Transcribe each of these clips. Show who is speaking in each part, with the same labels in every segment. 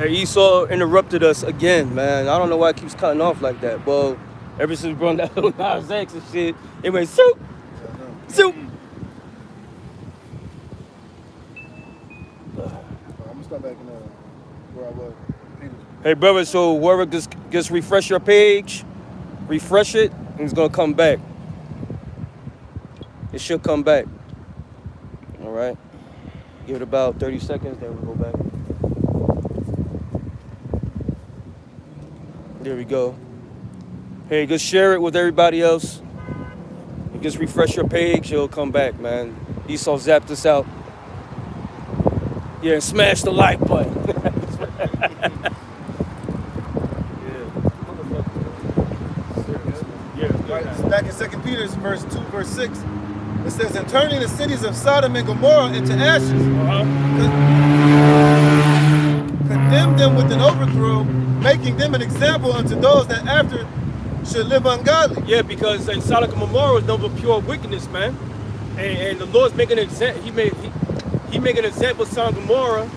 Speaker 1: Hey, Esau interrupted us again, man. I don't know why it keeps cutting off like that. Well, ever since we brought that little Nas X and shit, it went soup, soup.
Speaker 2: I'm gonna start back in where I was.
Speaker 1: Hey, brother, so whoever just refresh your page, refresh it, and it's gonna come back. It should come back. All right. Give it about 30 seconds, then we'll go back. There we go. Hey, just share it with everybody else. And just refresh your page, it'll come back, man. Esau zapped us out. Yeah, and smash the like button.
Speaker 2: Right, back in 2 Peter, verse 2, verse 6, it says, "And turning the cities of Sodom and Gomorrah into ashes, condemn them with an overthrow, making them an example unto those that after should live ungodly."
Speaker 1: Yeah, because Sodom and Gomorrah is number pure wickedness, man. And the Lord's making an example. He make an example of Sodom and Gomorrah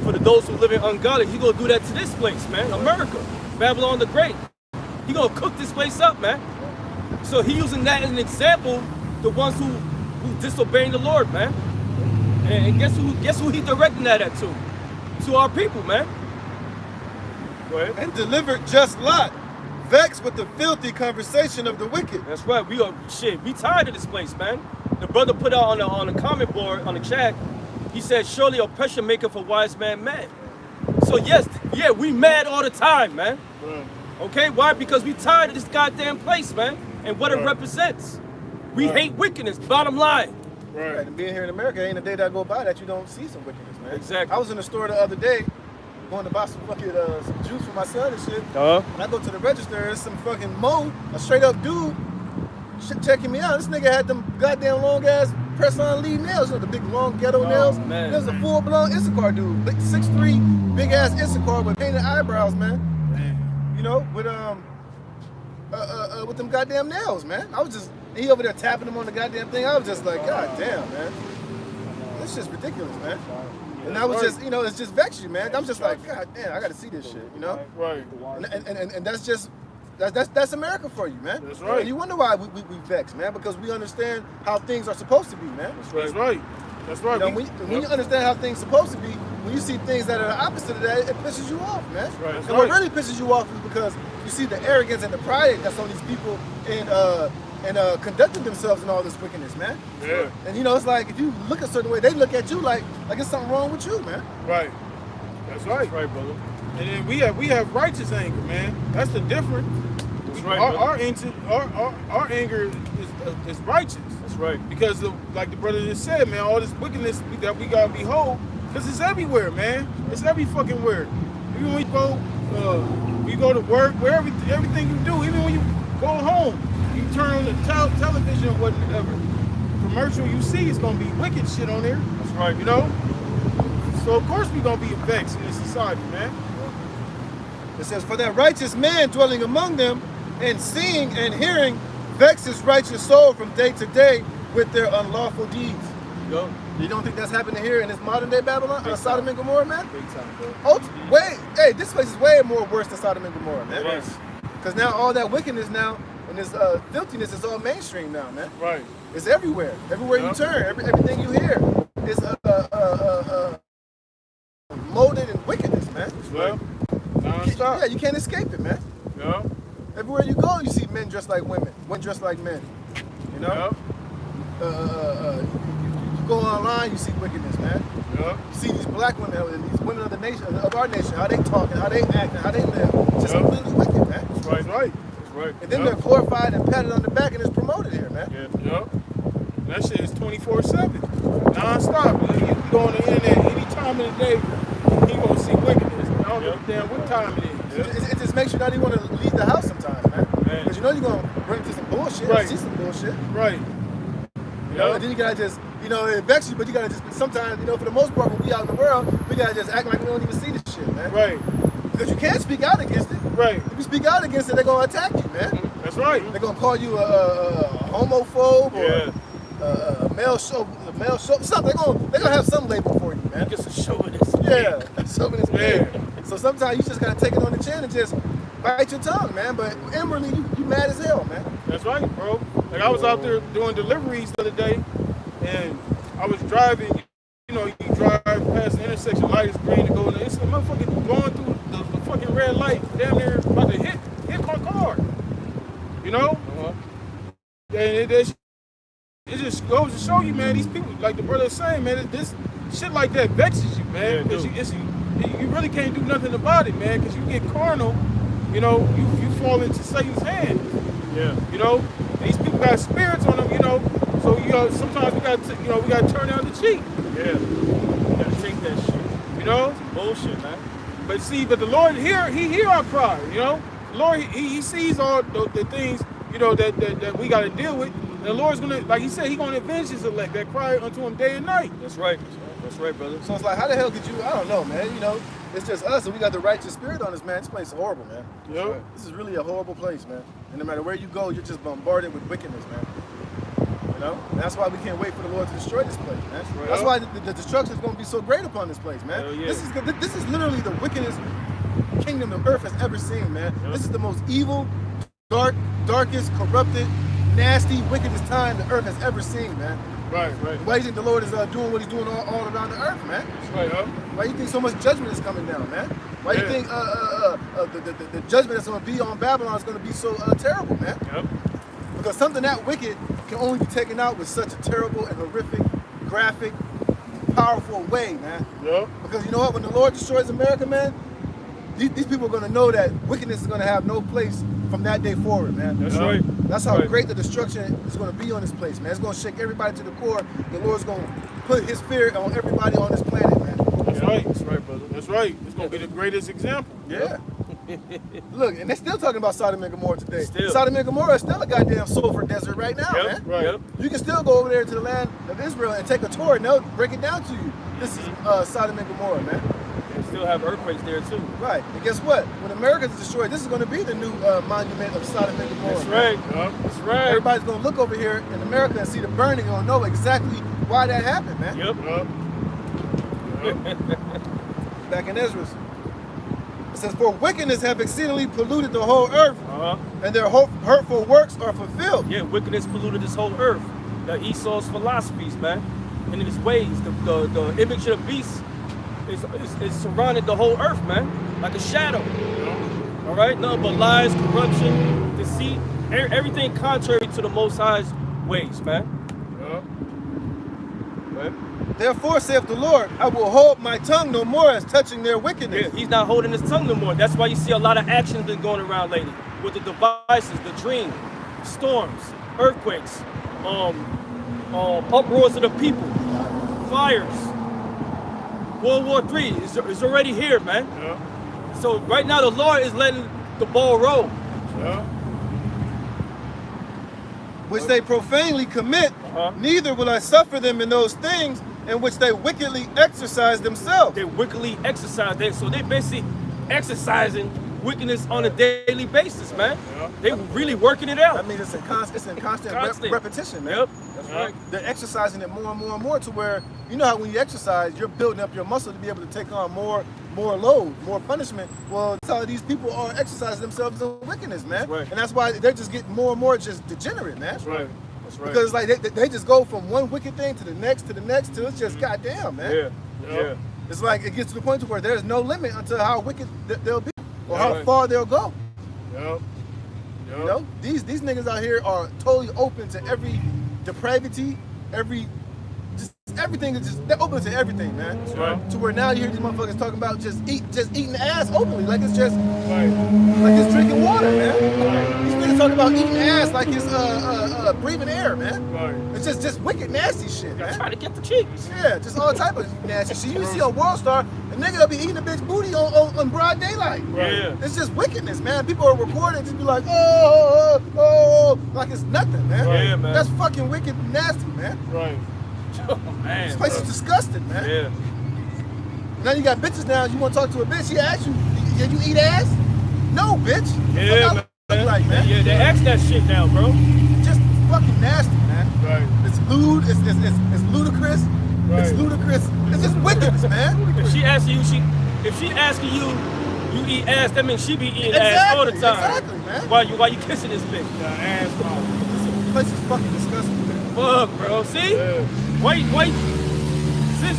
Speaker 1: for those who live in ungodly. He gonna do that to this place, man. America, Babylon the Great. He gonna cook this place up, man. So he using that as an example, the ones who disobeying the Lord, man. And guess who he directing that at to? To our people, man. Go ahead.
Speaker 2: And delivered just Lot, vexed with the filthy conversation of the wicked.
Speaker 1: That's right. We tired of this place, man. The brother put out on the comment board, on the chat, he said, surely oppression maketh a wise man mad. So yes, yeah, we mad all the time, man. Okay, why? Because we tired of this goddamn place, man, and what it represents. We hate wickedness, bottom line.
Speaker 2: Right. And being here in America, ain't a day that go by that you don't see some wickedness, man.
Speaker 1: Exactly.
Speaker 2: I was in the store the other day, going to buy some fucking some juice for my son and shit. And I go to the register, there's some fucking Mo, a straight up dude, checking me out. This nigga had them goddamn long ass press-on lead nails, you know, the big long ghetto nails.
Speaker 1: Man.
Speaker 2: There's a full-blown Issachar dude, big 6'3", big ass Issachar with painted eyebrows, man. You know, with them goddamn nails, man. I was just, he over there tapping him on the goddamn thing. I was just like, God damn, man. This shit's ridiculous, man. And I was just, you know, it's just vexed you, man. I'm just like, God damn, I gotta see this shit, you know?
Speaker 3: Right.
Speaker 2: And that's just, that's America for you, man.
Speaker 3: That's right.
Speaker 2: And you wonder why we vex, man, because we understand how things are supposed to be, man.
Speaker 3: That's right. That's right.
Speaker 2: You know, when you understand how things are supposed to be, when you see things that are the opposite of that, it pisses you off, man.
Speaker 3: That's right. That's
Speaker 2: and what really pisses you off is because you see the arrogance and the pride that's on these people and conducting themselves in all this wickedness, man.
Speaker 3: Yeah.
Speaker 2: And you know, it's like if you look a certain way, they look at you like it's something wrong with you, man.
Speaker 3: Right. That's right.
Speaker 1: That's right, brother.
Speaker 3: And then we have righteous anger, man. That's the difference.
Speaker 1: That's right,
Speaker 3: our anger is righteous.
Speaker 1: That's right.
Speaker 3: Because like the brother just said, man, all this wickedness that we gotta behold, because it's everywhere, man. It's every fucking where. Even when you go to work, where everything you do, even when you go home, you turn on the television or whatever commercial you see, it's gonna be wicked shit on there.
Speaker 1: That's right.
Speaker 3: You know? So of course we gonna be vexed in this society, man.
Speaker 2: It says, "For that righteous man dwelling among them, and seeing and hearing, vex his righteous soul from day to day with their unlawful deeds."
Speaker 1: Yo.
Speaker 2: You don't think that's happening here in this modern day Babylon, Sodom and Gomorrah, man?
Speaker 1: Big time, bro.
Speaker 2: Oh, hey, this place is way more worse than Sodom and Gomorrah, man.
Speaker 1: Yes.
Speaker 2: Because now all that wickedness now and this filthiness is all mainstream now, man.
Speaker 3: Right.
Speaker 2: It's everywhere. Everywhere you turn, everything you hear is molded in wickedness, man.
Speaker 3: Well, non-stop.
Speaker 2: Yeah, you can't escape it, man.
Speaker 3: Yeah.
Speaker 2: Everywhere you go, you see men dressed like women, women dressed like men. You know? You go online, you see wickedness, man.
Speaker 3: Yeah.
Speaker 2: You see these black women, these women of the nation, of our nation, how they talk and how they act and how they live. Just completely wicked, man.
Speaker 3: That's right. That's right.
Speaker 2: And then they're glorified and patted on the back and it's promoted here, man.
Speaker 3: Yeah. That shit is 24/7, non-stop. You go on the internet any time of the day, you gonna see wickedness. I don't give a damn what time it is.
Speaker 2: It just makes you not even want to leave the house sometimes, man. Because you know you're gonna run into some bullshit, see some bullshit.
Speaker 3: Right.
Speaker 2: You know, and then you gotta just, you know, it vexes you, but you gotta just, sometimes, you know, for the most part, when we out in the world, we gotta just act like we don't even see this shit, man.
Speaker 3: Right.
Speaker 2: Because you can't speak out against it.
Speaker 3: Right.
Speaker 2: If you speak out against it, they're gonna attack you, man.
Speaker 3: That's right.
Speaker 2: They're gonna call you a homophobe or a male something. They're gonna have some label for you, man.
Speaker 1: Just a chauvinist.
Speaker 2: Yeah, chauvinist man. So sometimes you just gotta take it on the chin and just bite your tongue, man. But inwardly, you mad as hell, man.
Speaker 3: That's right, bro. Like I was out there doing deliveries the other day, and I was driving. You know, you drive past the intersection, light is green to go in. It's a motherfucker going through the fucking red light, damn near about to hit my car. You know? And it just goes to show you, man. These people, like the brother was saying, man, this shit like that vexes you, man. Because you really can't do nothing about it, man. Because you get carnal, you know, you fall into Satan's hands.
Speaker 1: Yeah.
Speaker 3: You know, these people got spirits on them, you know. So you know, sometimes we got to turn down the cheek.
Speaker 1: Yeah. You gotta take that shit.
Speaker 3: You know,
Speaker 1: It's bullshit, man.
Speaker 3: but see, but the Lord he hear our cry. You know, the Lord he sees all the things, you know, that we got to deal with. And the Lord's gonna, like He said, He gonna avenge His elect that cry unto Him day and night.
Speaker 1: That's right. That's right, brother.
Speaker 2: So it's like, how the hell could you? I don't know, man. You know, it's just us, and we got the righteous spirit on us, man. This place is horrible, man.
Speaker 3: Yep.
Speaker 2: This is really a horrible place, man. And no matter where you go, you're just bombarded with wickedness, man. You know, and that's why we can't wait for the Lord to destroy this place, man.
Speaker 1: Right.
Speaker 2: That's why the destruction is going to be so great upon this place, man.
Speaker 1: Hell yeah.
Speaker 2: This is literally the wickedest kingdom the earth has ever seen, man.
Speaker 1: Yep.
Speaker 2: This is the most evil, darkest, corrupted, nasty, wickedest time the earth has ever seen, man.
Speaker 3: Right.
Speaker 2: Why do you think the Lord is doing what He's doing all around the earth, man?
Speaker 3: That's right. Huh?
Speaker 2: Why do you think so much judgment is coming down, man? Why do you think the judgment that's going to be on Babylon is going to be so terrible, man?
Speaker 1: Yep.
Speaker 2: Because something that wicked can only be taken out with such a terrible and horrific, graphic, powerful way, man.
Speaker 3: Yep.
Speaker 2: Because you know what? When the Lord destroys America, man, these people are going to know that wickedness is going to have no place from that day forward, man.
Speaker 1: That's right.
Speaker 2: That's how
Speaker 1: Right.
Speaker 2: great the destruction is going to be on this place, man. It's going to shake everybody to the core. The Lord's going to put His fear on everybody on this planet, man.
Speaker 3: That's right.
Speaker 1: That's right, brother.
Speaker 3: That's right. It's gonna be the greatest example.
Speaker 2: Yeah. Look, and they're still talking about Sodom and Gomorrah today.
Speaker 1: Still.
Speaker 2: Sodom and Gomorrah is still a goddamn sulfur desert right now,
Speaker 1: Yep.
Speaker 2: man.
Speaker 3: Right.
Speaker 1: Yep.
Speaker 2: You can still go over there to the land of Israel and take a tour, and they'll break it down to you. This is Sodom and Gomorrah, man.
Speaker 1: They still have earthquakes there too.
Speaker 2: Right. And guess what? When America is destroyed, this is going to be the new monument of Sodom and Gomorrah.
Speaker 1: That's
Speaker 2: man.
Speaker 1: right.
Speaker 3: Yep.
Speaker 1: That's right.
Speaker 2: Everybody's going to look over here in America and see the burning and know exactly why that happened, man.
Speaker 1: Yep.
Speaker 3: Yep.
Speaker 2: Back in Ezra. It says, for wickedness have exceedingly polluted the whole earth, and their hurtful works are fulfilled.
Speaker 1: Yeah, wickedness polluted this whole earth. The Esau's philosophies, man, and in his ways, the image of the beast is surrounded the whole earth, man, like a shadow. All right, nothing but lies, corruption, deceit, everything contrary to the Most High's ways, man.
Speaker 3: Yep.
Speaker 2: Therefore, saith the Lord, I will hold my tongue no more as touching their wickedness.
Speaker 1: Yeah, he's not holding his tongue no more. That's why you see a lot of action been going around lately with the devices, the dream, storms, earthquakes, uproars of the people, fires. World War III is already here, man.
Speaker 3: Yeah.
Speaker 1: So right now the Lord is letting the ball roll.
Speaker 3: Yeah.
Speaker 2: Which they profanely commit, neither will I suffer them in those things in which they wickedly exercise themselves.
Speaker 1: They wickedly exercise. So they basically exercising wickedness on a daily basis, man.
Speaker 3: Yeah.
Speaker 1: They really working it out.
Speaker 2: I mean, it's in constant repetition, man.
Speaker 1: Yep. That's
Speaker 3: Yeah.
Speaker 1: right.
Speaker 2: They're exercising it more and more and more to where, you know how when you exercise, you're building up your muscle to be able to take on more load, more punishment. Well, that's how these people are exercising themselves in wickedness, man.
Speaker 1: That's right.
Speaker 2: And that's why they're just getting more and more just degenerate, man.
Speaker 1: That's right. That's right.
Speaker 2: Because like they just go from one wicked thing to the next till it's just goddamn, man.
Speaker 1: yeah.
Speaker 3: Yeah.
Speaker 1: Yeah.
Speaker 2: It's like it gets to the point to where there's no limit until how wicked they'll be or
Speaker 1: Yeah,
Speaker 2: how
Speaker 1: right.
Speaker 2: far they'll go.
Speaker 3: Yep. Yep.
Speaker 2: You know, these niggas out here are totally open to every depravity, everything is just, they're open to everything, man.
Speaker 1: That's right.
Speaker 2: To where now you hear these motherfuckers talking about just eating ass openly, like it's just
Speaker 3: Right.
Speaker 2: like it's drinking water, man. These niggas talking about eating ass like it's breathing air, man.
Speaker 3: Right.
Speaker 2: It's just wicked nasty shit,
Speaker 1: Gotta try
Speaker 2: man.
Speaker 1: to get the cheeks.
Speaker 2: Yeah, just all type of nasty shit. You see a world star, a nigga will be eating a bitch booty on broad daylight.
Speaker 3: Right.
Speaker 1: Yeah.
Speaker 2: It's just wickedness, man. People are recording and just be like, oh, like it's nothing, man.
Speaker 1: Yeah, man.
Speaker 2: That's fucking wicked nasty, man.
Speaker 3: Right.
Speaker 1: Oh, man.
Speaker 2: This place is disgusting, man.
Speaker 1: Yeah.
Speaker 2: Now you got bitches now, you want to talk to a bitch, she asks you, yeah, you eat ass? No, bitch.
Speaker 1: Yeah,
Speaker 2: Fuck I look like, man.
Speaker 1: Yeah, they ask that shit now, bro.
Speaker 2: Just fucking nasty, man.
Speaker 3: Right.
Speaker 2: It's lewd, it's ludicrous.
Speaker 3: Right.
Speaker 2: It's ludicrous. It's just wickedness, man.
Speaker 1: If she asking you, if she asking you You eat ass, that means she be eating ass all the time.
Speaker 2: Exactly, man.
Speaker 1: Why you kissing this bitch?
Speaker 3: The ass mouth.
Speaker 2: This place is fucking disgusting, man.
Speaker 1: Fuck, bro. See?
Speaker 3: Yeah.
Speaker 1: Wait.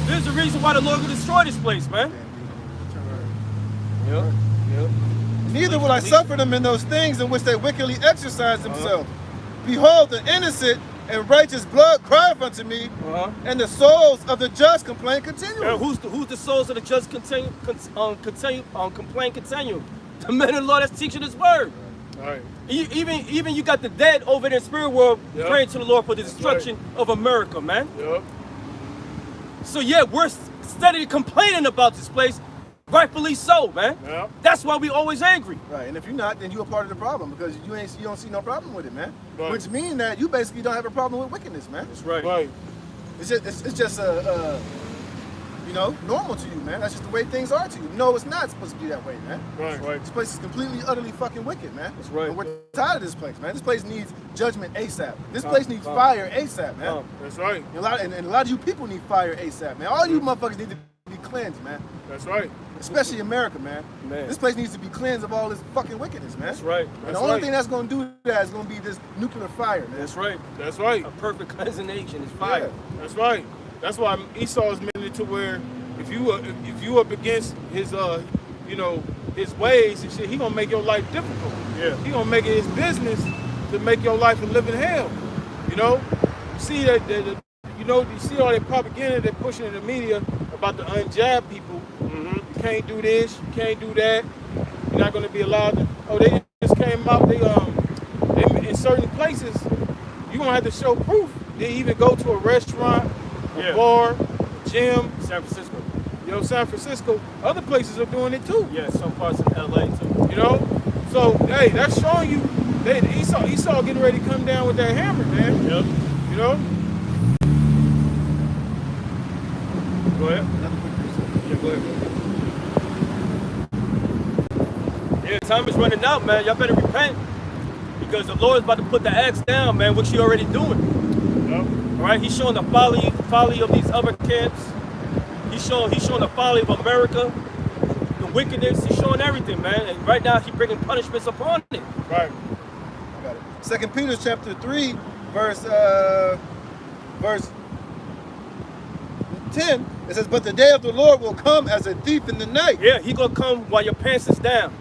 Speaker 1: There's a reason why the Lord will destroy this place, man. Yep.
Speaker 2: Neither will I suffer them in those things in which they wickedly exercise themselves. Behold, the innocent and righteous blood crieth unto me, and the souls of the just complain continually.
Speaker 1: Who's the souls of the just complain continue? The men of the Lord that's teaching His word.
Speaker 3: Right.
Speaker 1: Even you got the dead over there in the spirit world praying to the Lord for the destruction of America, man.
Speaker 3: Yep.
Speaker 1: So yeah, we're steadily complaining about this place, rightfully so, man.
Speaker 3: Yep.
Speaker 1: That's why we always angry.
Speaker 2: Right, and if you're not, then you're a part of the problem because you don't see no problem with it, man.
Speaker 3: Right.
Speaker 2: Which means that you basically don't have a problem with wickedness, man.
Speaker 1: That's right.
Speaker 3: Right.
Speaker 2: It's just normal to you, man. That's just the way things are to you. No, it's not supposed to be that way, man.
Speaker 3: Right.
Speaker 2: This place is completely, utterly fucking wicked, man.
Speaker 1: That's right.
Speaker 2: And we're tired of this place, man. This place needs judgment ASAP. This place needs fire ASAP, man.
Speaker 3: That's right.
Speaker 2: And a lot of you people need fire ASAP, man. All you motherfuckers need to be cleansed, man.
Speaker 3: That's right.
Speaker 2: Especially America, man.
Speaker 1: Man.
Speaker 2: This place needs to be cleansed of all this fucking wickedness, man.
Speaker 1: That's right.
Speaker 2: And the only thing that's gonna do that is gonna be this nuclear fire, man.
Speaker 1: That's right.
Speaker 3: That's right.
Speaker 1: A perfect cleansing agent is fire.
Speaker 3: That's right. That's why Esau is meant to where if you up against his his ways and shit, he gonna make your life difficult.
Speaker 1: Yeah.
Speaker 3: He gonna make it his business to make your life a living hell. You know, you see that you see all that propaganda they're pushing in the media about the unjabbed people. You can't do this, you can't do that. You're not gonna be allowed to. Oh, they just came out. They in certain places you gonna have to show proof. They even go to a restaurant, a bar, a gym.
Speaker 1: San Francisco.
Speaker 3: San Francisco. Other places are doing it too.
Speaker 1: Yeah, some parts of LA too.
Speaker 3: You know? So, hey, that's showing you that Esau getting ready to come down with that hammer, man.
Speaker 1: Yep.
Speaker 3: You know?
Speaker 1: Go ahead.
Speaker 3: Yeah, go ahead, bro.
Speaker 1: Yeah, time is running out, man. Y'all better repent. Because the Lord's about to put the axe down, man, which He already doing.
Speaker 3: Yep.
Speaker 1: All right, He's showing the folly of these other camps. He's showing the folly of America, the wickedness. He's showing everything, man. And right now, He's bringing punishments upon it.
Speaker 3: Right.
Speaker 2: Got it. 2 Peter chapter 3, verse 10. It says, "But the day of the Lord will come as a thief in the night."
Speaker 1: Yeah, He gonna come while your pants is down.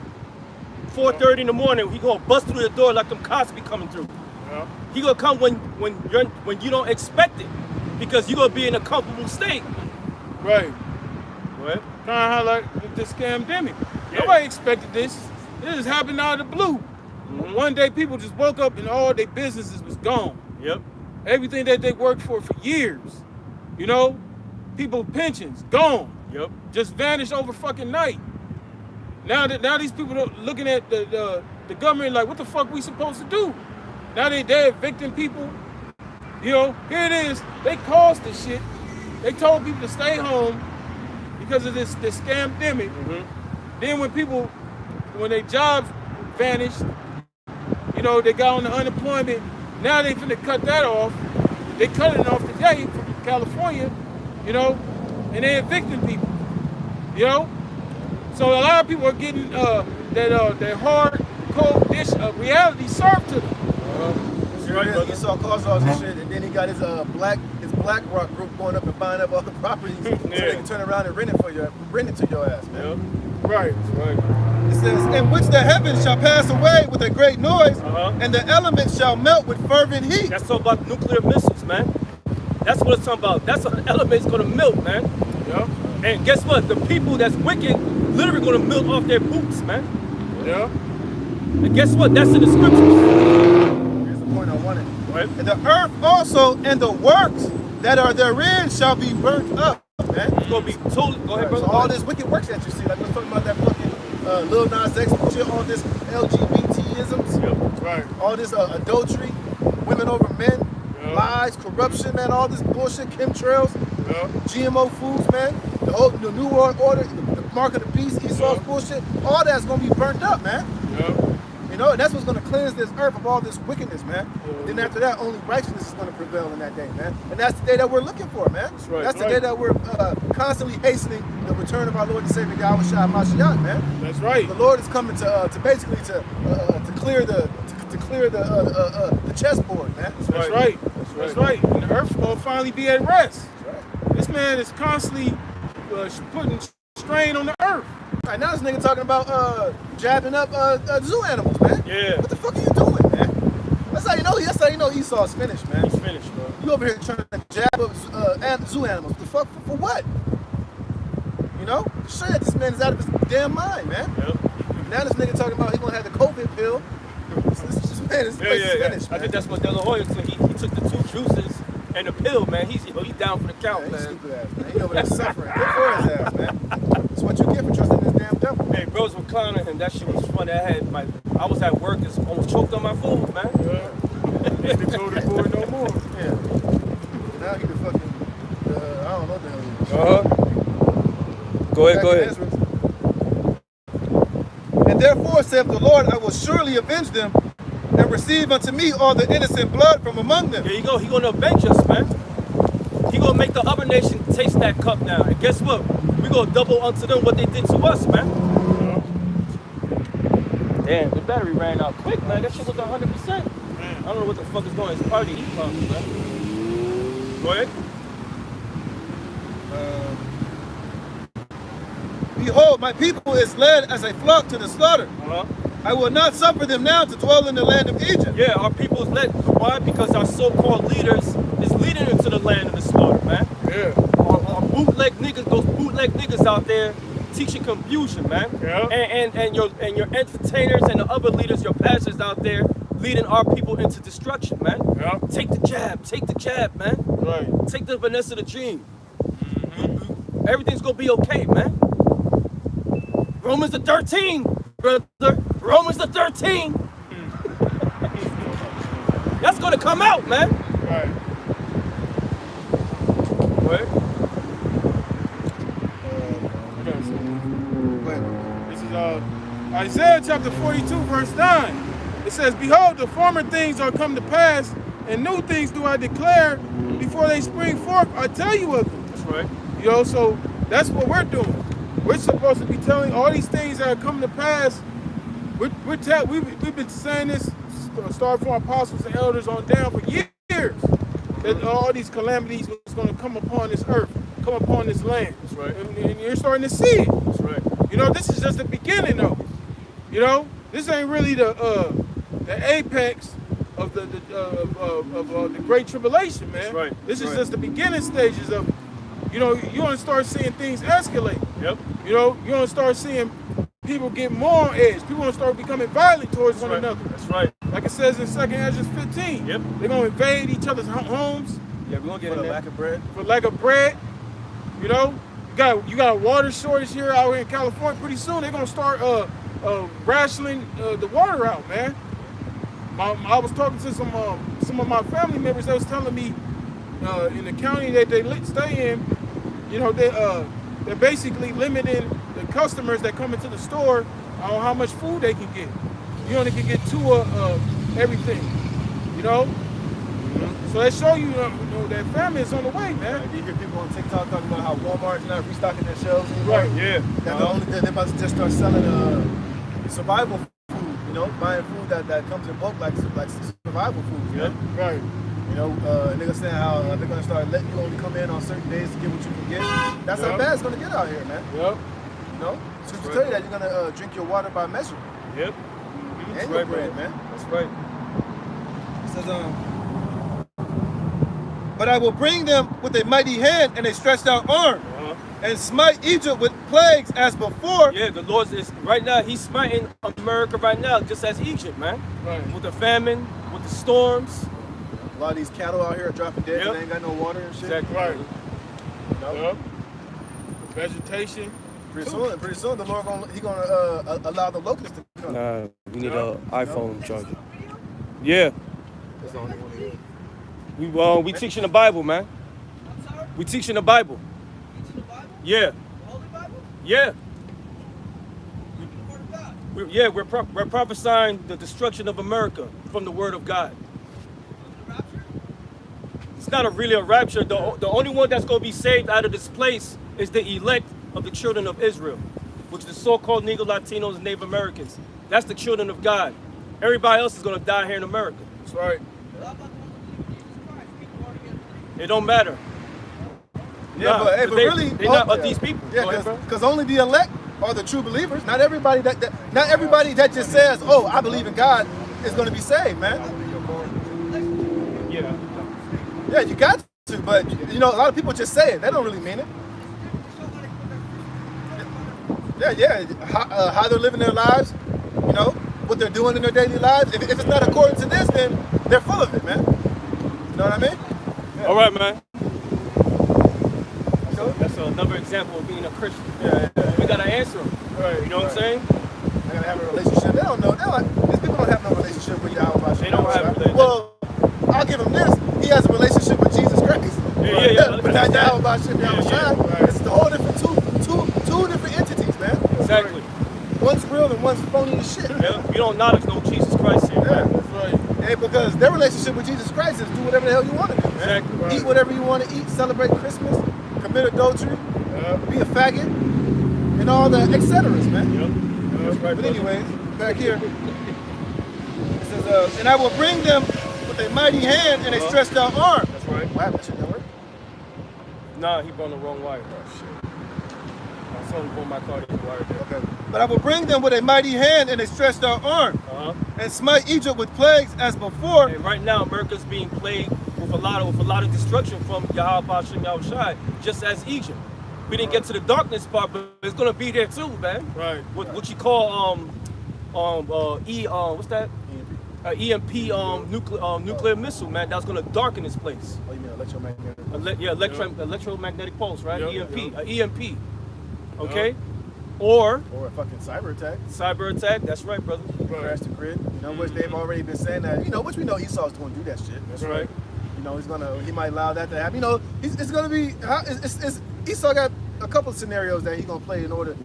Speaker 1: 4:30 in the morning, He gonna bust through the door like them cops be coming through.
Speaker 3: Yeah.
Speaker 1: He gonna come when you don't expect it, because you gonna be in a comfortable state.
Speaker 3: Right.
Speaker 1: What?
Speaker 3: Kind of like the scamdemic.
Speaker 1: Yeah.
Speaker 3: Nobody expected this. This just happened out of the blue. One day people just woke up and all their businesses was gone.
Speaker 1: Yep.
Speaker 3: Everything that they worked for years. You know? People pensions gone.
Speaker 1: Yep.
Speaker 3: Just vanished over fucking night. Now these people are looking at the government like, what the fuck we supposed to do? Now they're evicting people. You know, here it is. They caused this shit. They told people to stay home because of this scamdemic. Then when their jobs vanished, you know, they got on the unemployment. Now they finna cut that off. They cut it off today from California, you know, and they're evicting people, you know. So a lot of people are getting that hard, cold dish of reality served to them.
Speaker 2: Right, he saw Causaws and shit, and then he got his Black Rock group going up and buying up all the properties so they can turn around and rent it to your ass, man.
Speaker 3: Right.
Speaker 2: It says, "In which the heavens shall pass away with a great noise, and the elements shall melt with fervent heat."
Speaker 1: That's talking about nuclear missiles, man. That's what it's talking about. That's what the element's gonna melt, man.
Speaker 3: Yeah.
Speaker 1: And guess what? The people that's wicked literally gonna melt off their boots, man.
Speaker 3: Yeah.
Speaker 1: And guess what? That's in the scriptures.
Speaker 2: Here's the point I wanted.
Speaker 1: Right?
Speaker 2: And the earth also and the works that are therein shall be burnt up, man.
Speaker 1: It's gonna be totally. Go ahead, brother.
Speaker 2: So all this wicked works that you see, like we're talking about that fucking Lil Nas X shit, all this LGBT-isms,
Speaker 3: Right.
Speaker 2: all this adultery, women over men, lies, corruption, man, all this bullshit, chemtrails, GMO foods, man, the New World Order, the mark of the beast, Esau's bullshit, all that's gonna be burnt up, man. You know, and that's what's going to cleanse this earth of all this wickedness, man. Then after that, only righteousness is going to prevail in that day, man. And that's the day that we're looking for, man.
Speaker 3: That's right.
Speaker 2: That's the day that we're constantly hastening the return of our Lord and Savior Yahweh Shai Mashiach, man.
Speaker 3: That's right.
Speaker 2: The Lord is coming to basically to clear the chessboard, man.
Speaker 3: That's right. That's right. And the earth will finally be at rest.
Speaker 2: That's right.
Speaker 3: This man is constantly putting strain on the earth.
Speaker 2: Right now, this nigga talking about jabbing up zoo animals, man.
Speaker 1: Yeah.
Speaker 2: What the fuck are you doing, man? That's how you know. That's how you know Esau's finished, man.
Speaker 1: He's finished, bro.
Speaker 2: You over here trying to jab up zoo animals. The fuck for what? You know? Show that this man is out of his damn mind, man.
Speaker 1: Yep.
Speaker 2: Now this nigga talking about he gonna have the COVID pill. This man is finished, man.
Speaker 1: I think that's what De La Hoya took. He took the 2 juices and the pill, man. He's down for the count,
Speaker 2: He's
Speaker 1: man.
Speaker 2: stupid ass, man. He over there suffering. Good for his ass, man. That's what you get for trusting this damn devil.
Speaker 1: Hey, bros were clowning him. That shit was funny. I was at work, just almost choked on my food, man.
Speaker 3: They told the boy no more.
Speaker 2: Yeah. Now he the fucking, I don't know the hell he is.
Speaker 1: Go ahead.
Speaker 2: And therefore, saith the Lord, I will surely avenge them and receive unto me all the innocent blood from among them.
Speaker 1: There you go. He gonna avenge us, man. He gonna make the other nation taste that cup now. And guess what? We gonna double unto them what they did to us, man. Damn, the battery ran out quick, man. That shit was 100%. I don't know what the fuck is going on. It's party pump, man. Go ahead.
Speaker 2: Behold, my people is led as a flock to the slaughter. I will not suffer them now to dwell in the land of Egypt.
Speaker 1: Yeah, our people is led. Why? Because our so-called leaders is leading into the land of the slaughter, man.
Speaker 3: Yeah.
Speaker 1: Our bootleg niggas, those bootleg niggas out there teaching confusion, man.
Speaker 3: Yeah.
Speaker 1: And your entertainers and the other leaders, your pastors out there leading our people into destruction, man.
Speaker 3: Yeah.
Speaker 1: Take the jab, man.
Speaker 3: Right.
Speaker 1: Take the Vanessa the Dream. Everything's gonna be okay, man. Romans the 13, brother. Romans the 13. That's gonna come out, man.
Speaker 3: Right.
Speaker 1: What?
Speaker 3: This is Isaiah chapter 42, verse 9. It says, behold, the former things are come to pass, and new things do I declare. Before they spring forth, I tell you of them.
Speaker 1: That's right.
Speaker 3: You know, so that's what we're doing. We're supposed to be telling all these things that are coming to pass. We've been saying this, starting from apostles and elders on down for years, that all these calamities was going to come upon this earth, come upon this land.
Speaker 1: That's right.
Speaker 3: And you're starting to see it.
Speaker 1: That's right.
Speaker 3: You know, this is just the beginning, though. You know, this ain't really the apex of the Great Tribulation, man.
Speaker 1: That's right.
Speaker 3: This is
Speaker 1: Right.
Speaker 3: just the beginning stages of it. You know, you're gonna start seeing things escalate.
Speaker 1: Yep.
Speaker 3: You know, you're gonna start seeing people get more on edge. People gonna start becoming violent towards
Speaker 1: That's
Speaker 3: one
Speaker 1: right.
Speaker 3: another.
Speaker 1: That's right.
Speaker 3: Like it says in 2 Ezra 15.
Speaker 1: Yep.
Speaker 3: They're gonna invade each other's homes
Speaker 1: Yeah, we're gonna get
Speaker 2: For
Speaker 1: in
Speaker 2: the
Speaker 1: there.
Speaker 2: lack of bread.
Speaker 3: for lack of bread. You know, you got a water shortage here out here in California. Pretty soon they're gonna start rationing the water out, man. I was talking to some of my family members. They was telling me in the county that they stay in, you know, they're basically limiting the customers that come into the store on how much food they can get. You only can get 2 of everything, you know. So they show you, that famine is on the way, man.
Speaker 2: You hear people on TikTok talking about how Walmart's not restocking their shelves anymore.
Speaker 3: Right.
Speaker 1: Yeah.
Speaker 2: They're about to just start selling survival food. You know, buying food that comes in bulk like survival food. You know?
Speaker 3: Right.
Speaker 2: You know, and they're gonna say how they're gonna start letting you only come in on certain days to get what you can get. That's how bad it's gonna get out here, man.
Speaker 3: Yep.
Speaker 2: You know, scripture tell you that you're gonna drink your water by measure
Speaker 1: Yep.
Speaker 2: and your bread, man.
Speaker 1: That's right.
Speaker 2: It says, but I will bring them with a mighty hand and a stretched out arm, and smite Egypt with plagues as before.
Speaker 1: Yeah, the Lord is right now. He's smiting America right now, just as Egypt, man.
Speaker 3: Right.
Speaker 1: With the famine, with the storms.
Speaker 2: A lot of these cattle out here are dropping dead and they ain't got no water and shit.
Speaker 1: Exactly.
Speaker 3: Right.
Speaker 2: You know?
Speaker 3: Yep. Vegetation.
Speaker 2: Pretty soon, the Lord gonna allow the locusts to come.
Speaker 1: Nah, we need an iPhone charger. Yeah.
Speaker 2: That's the only one here.
Speaker 1: We teaching the Bible, man. We teaching the Bible.
Speaker 4: Teaching the Bible?
Speaker 1: Yeah.
Speaker 4: The Holy Bible?
Speaker 1: Yeah.
Speaker 4: The Word of God?
Speaker 1: We're prophesying the destruction of America from the word of God. It's not really a rapture. The only one that's going to be saved out of this place is the elect of the children of Israel, which is the so-called Negro Latinos and Native Americans. That's the children of God. Everybody else is going to die here in America.
Speaker 3: That's right.
Speaker 1: It don't matter.
Speaker 2: Yeah,
Speaker 1: Nah,
Speaker 2: but hey, but really,
Speaker 1: they're not of these people.
Speaker 2: Yeah, because only the elect are the true believers. Not everybody not everybody that just says, "Oh, I believe in God," is going to be saved, man.
Speaker 1: Yeah.
Speaker 2: Yeah, you got to, but you know, a lot of people just say it. They don't really mean it. Yeah. How they're living their lives, you know, what they're doing in their daily lives. If it's not according to this, then they're full of it, man. You know what I mean? Yeah.
Speaker 1: All right, man. That's another example of being a Christian.
Speaker 2: Yeah.
Speaker 1: We gotta answer them.
Speaker 2: Right.
Speaker 1: You know what I'm saying?
Speaker 2: They gotta have a relationship. They don't know. These people don't have no relationship with Yahweh.
Speaker 1: They don't have a relationship.
Speaker 2: Well, I'll give him this. He has a relationship with Jesus Christ.
Speaker 1: Yeah.
Speaker 2: But not Yahweh Shem Yahweh Shai.
Speaker 3: Right.
Speaker 2: It's the whole different two different entities, man.
Speaker 1: Exactly.
Speaker 2: One's real and one's phony as shit.
Speaker 1: Yeah. You don't acknowledge no Jesus Christ here.
Speaker 2: Yeah.
Speaker 3: That's right.
Speaker 2: Yeah, because their relationship with Jesus Christ is do whatever the hell you want to do, man.
Speaker 1: Exactly.
Speaker 3: Right.
Speaker 2: Eat whatever you want to eat, celebrate Christmas, commit adultery, be a faggot, and all the et ceteras, man.
Speaker 1: Yep.
Speaker 3: That's right.
Speaker 2: But anyways, back here, it says, and I will bring them with a mighty hand and a stretched out arm.
Speaker 1: That's right.
Speaker 2: Why that shit not work?
Speaker 1: Nah, he brought the wrong wire. Oh shit. I saw him pull my car to the wire there.
Speaker 2: Okay. But I will bring them with a mighty hand and a stretched out arm, and smite Egypt with plagues as before.
Speaker 1: And right now, America's being plagued with a lot of destruction from Yahweh Shem Yahweh Shai, just as Egypt. We didn't get to the darkness part, but it's gonna be there too, man.
Speaker 3: Right.
Speaker 1: What you call what's that? EMP nuclear missile, man. That's gonna darken this place.
Speaker 2: Oh, you mean electromagnetic?
Speaker 1: Electromagnetic pulse, right?
Speaker 3: Yep,
Speaker 1: EMP. Okay. Or
Speaker 2: Or a fucking cyber attack.
Speaker 1: cyber attack. That's right, brother.
Speaker 2: Crash the grid. You know, which they've already been saying that. You know, which we know Esau's going to do that shit.
Speaker 1: That's right.
Speaker 2: You know, he might allow that to happen. You know, it's gonna be. Esau got a couple of scenarios that he's gonna play in order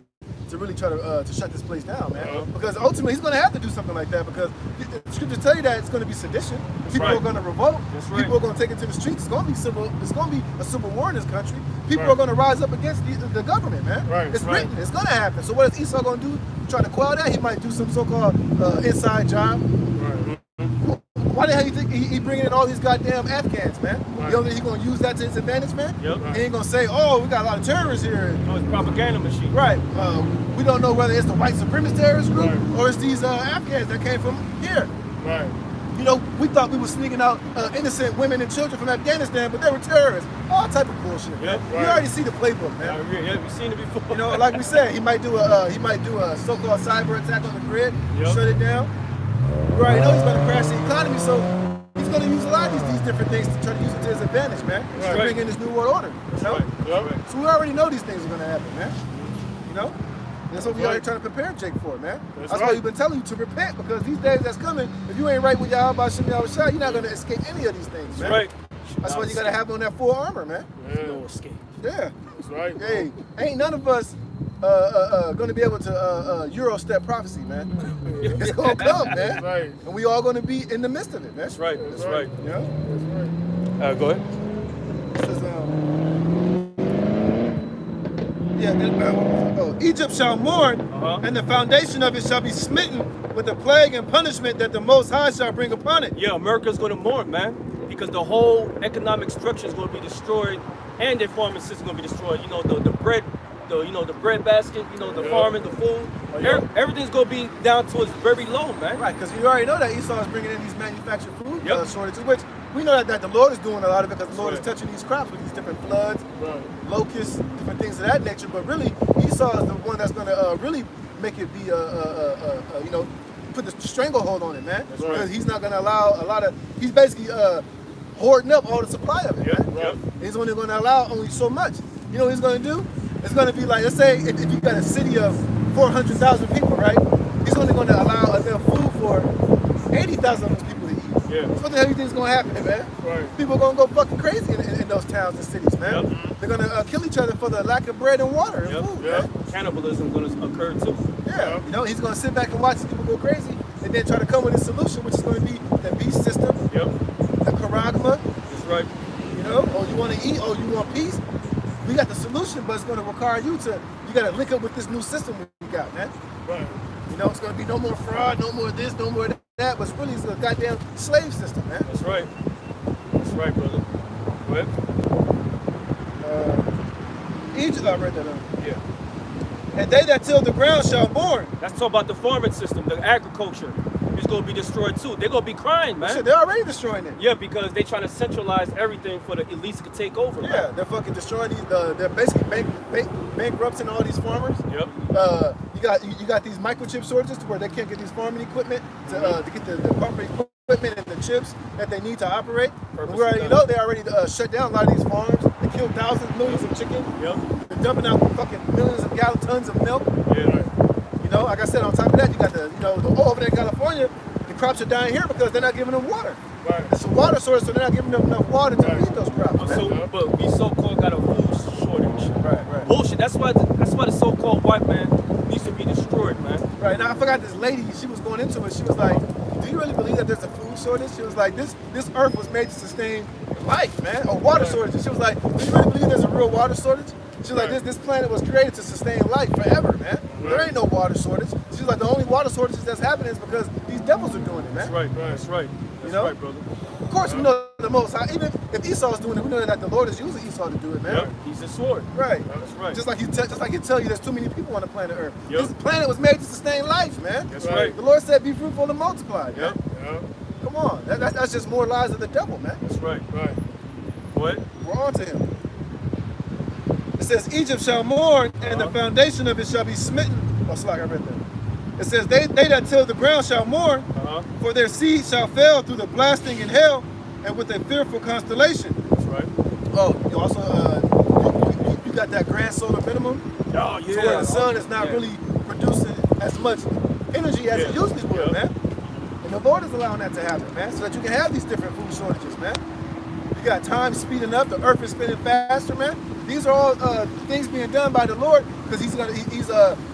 Speaker 2: to really try to shut this place down, man. Because ultimately he's gonna have to do something like that because the scriptures tell you that it's gonna be sedition. People are gonna revolt. People are gonna take it to the streets. It's gonna be civil. It's gonna be a civil war in this country. People are gonna rise up against the government, man.
Speaker 3: Right.
Speaker 2: It's written. It's gonna happen. So what is Esau gonna do? Try to quell that? He might do some so-called inside job.
Speaker 3: Right.
Speaker 2: Why the hell you think he bringing in all these goddamn Afghans, man?
Speaker 3: Right.
Speaker 2: You don't think he gonna use that to his advantage, man?
Speaker 1: Yep.
Speaker 2: He ain't gonna say, oh, we got a lot of terrorists here.
Speaker 1: No, it's propaganda machine.
Speaker 2: Right. We don't know whether it's the white supremacist terrorist group
Speaker 3: Right.
Speaker 2: or it's these Afghans that came from here.
Speaker 3: Right.
Speaker 2: You know, we thought we were sneaking out innocent women and children from Afghanistan, but they were terrorists. All type of bullshit, man.
Speaker 1: Yep.
Speaker 2: You
Speaker 3: Right.
Speaker 2: already see the playbook, man.
Speaker 1: Yeah, we've seen it before.
Speaker 2: You know, like we said, he might do a so-called cyber attack on the grid,
Speaker 1: Yep.
Speaker 2: shut it down. We already know he's going to crash the economy, so he's going to use a lot of these different things to try to use it to his advantage, man. To
Speaker 1: Right.
Speaker 2: bring in this new world order. You know?
Speaker 3: Yep.
Speaker 2: So we already know these things are going to happen, man. You know? That's what we
Speaker 3: Right.
Speaker 2: already trying to prepare Jake for, man.
Speaker 3: That's
Speaker 2: That's why
Speaker 3: right.
Speaker 2: we've been telling you to repent, because these days that's coming, if you ain't right with Yahweh Shem Yahweh Shai, you're not going to escape any of these things, man.
Speaker 1: That's right.
Speaker 2: That's why you got to have on that full armor, man.
Speaker 3: Yeah.
Speaker 1: No escape.
Speaker 2: Yeah.
Speaker 3: That's right.
Speaker 2: Hey, ain't none of us going to be able to Eurostep prophecy, man. It's going to come, man.
Speaker 3: That's right.
Speaker 2: And we all going to be in the midst of it, man.
Speaker 1: That's right. That's right.
Speaker 2: You know?
Speaker 3: That's right.
Speaker 1: Go ahead.
Speaker 2: This is, Egypt shall mourn, and the foundation of it shall be smitten with the plague and punishment that the Most High shall bring upon it.
Speaker 1: Yeah, America's going to mourn, man, because the whole economic structure is going to be destroyed, and their farming system is going to be destroyed. You know, the bread, the bread basket. You know, the farming, the food. Everything's going to be down to its very low, man.
Speaker 2: Right, because you already know that Esau is bringing in these manufactured food
Speaker 1: Yep.
Speaker 2: shortages, which we know that the Lord is doing a lot of it, because the Lord is touching these crops with these different floods,
Speaker 3: Right.
Speaker 2: locusts, different things of that nature. But really, Esau is the one that's going to really make it be, you know, put the stranglehold on it, man.
Speaker 3: That's right.
Speaker 2: Because he's not going to allow a lot of, he's basically hoarding up all the supply of it.
Speaker 1: Yep.
Speaker 2: Man.
Speaker 1: Yep.
Speaker 2: He's only going to allow only so much. You know what he's going to do? It's going to be like, let's say if you got a city of 400,000 people, right? He's only going to allow enough food for 80,000 of those people to eat.
Speaker 1: Yeah.
Speaker 2: What the hell you think is going to happen, man?
Speaker 3: Right.
Speaker 2: People are going to go fucking crazy in those towns and cities, man.
Speaker 1: Yep.
Speaker 2: They're going to kill each other for the lack of bread and water and food,
Speaker 3: Yep.
Speaker 2: man.
Speaker 1: Cannibalism is going to occur too.
Speaker 2: Yeah, Yeah, you know, he's going to sit back and watch people go crazy and then try to come with a solution, which is going to be the beast system, the charagma.
Speaker 1: That's right.
Speaker 2: You know, oh, you want to eat, oh, you want peace. We got the solution, but it's going to require you got to link up with this new system we got, man.
Speaker 3: Right.
Speaker 2: You know, it's going to be no more fraud, no more this, no more that, but it's really a goddamn slave system, man.
Speaker 1: That's right. That's right, brother. Go ahead.
Speaker 2: Egypt, I read that up.
Speaker 1: Yeah.
Speaker 2: And they that till the ground shall mourn.
Speaker 1: That's talking about the farming system, the agriculture. It's going to be destroyed too. They're going to be crying, man.
Speaker 2: Shit, they're already destroying it.
Speaker 1: Yeah, because they're trying to centralize everything for the elites to take over.
Speaker 2: Yeah,
Speaker 1: man.
Speaker 2: they're fucking destroying these. They're basically bankrupting all these farmers.
Speaker 1: Yep.
Speaker 2: You got these microchip shortages to where they can't get these farming equipment to get the proper equipment and the chips that they need to operate. We already know they already shut down a lot of these farms. They killed thousands, millions of chicken.
Speaker 1: Yep.
Speaker 2: They're dumping out fucking millions of tons of milk.
Speaker 1: Yeah.
Speaker 2: You know, like I said, on top of that, you got the oil over there in California. The crops are dying here because they're not giving them water.
Speaker 3: Right.
Speaker 2: It's a water source, so they're not giving them enough water to feed those crops.
Speaker 1: But we so-called got a food shortage.
Speaker 2: Right.
Speaker 1: Bullshit. That's why the so-called white man needs to be destroyed, man.
Speaker 2: Right. Now I forgot this lady. She was going into it. She was like, "Do you really believe that there's a food shortage?" She was like, "This earth was made to sustain life, man. Or water shortage." She was like, "Do you really believe there's a real water shortage?" She was like, "This planet was created to sustain life forever, man. There ain't no water shortage." She's like, "The only water shortages that's happening is because these devils are doing it, man."
Speaker 1: That's right. That's right. That's
Speaker 2: know?
Speaker 1: right, brother.
Speaker 2: Of course, we know the Most High. Even if Esau's doing it, we know that the Lord is using Esau to do it, man.
Speaker 1: Yep. He's a sword.
Speaker 2: Right.
Speaker 1: That's right.
Speaker 2: Just like he tell you, there's too many people on the planet Earth.
Speaker 1: Yep.
Speaker 2: This planet was made to sustain life, man.
Speaker 1: That's right.
Speaker 2: The Lord said, "Be fruitful and multiply."
Speaker 1: Yep.
Speaker 2: Man. Come on, that's just more lies of the devil, man.
Speaker 1: That's right.
Speaker 3: Right.
Speaker 1: What?
Speaker 2: We're on to him. It says, "Egypt shall mourn, and the foundation of it shall be smitten." Oh, Slack, I read that. It says, they that till the ground shall mourn, for their seed shall fail through the blasting in hell, and with a fearful constellation.
Speaker 1: That's right.
Speaker 2: Oh, you also you got that grand solar minimum.
Speaker 1: Oh, yeah.
Speaker 2: So where the sun is not really producing as much energy as it usually would, man. And the Lord is allowing that to happen, man, so that you can have these different food shortages, man. You got time speeding up, the earth is spinning faster, man. These are all things being done by the Lord because he's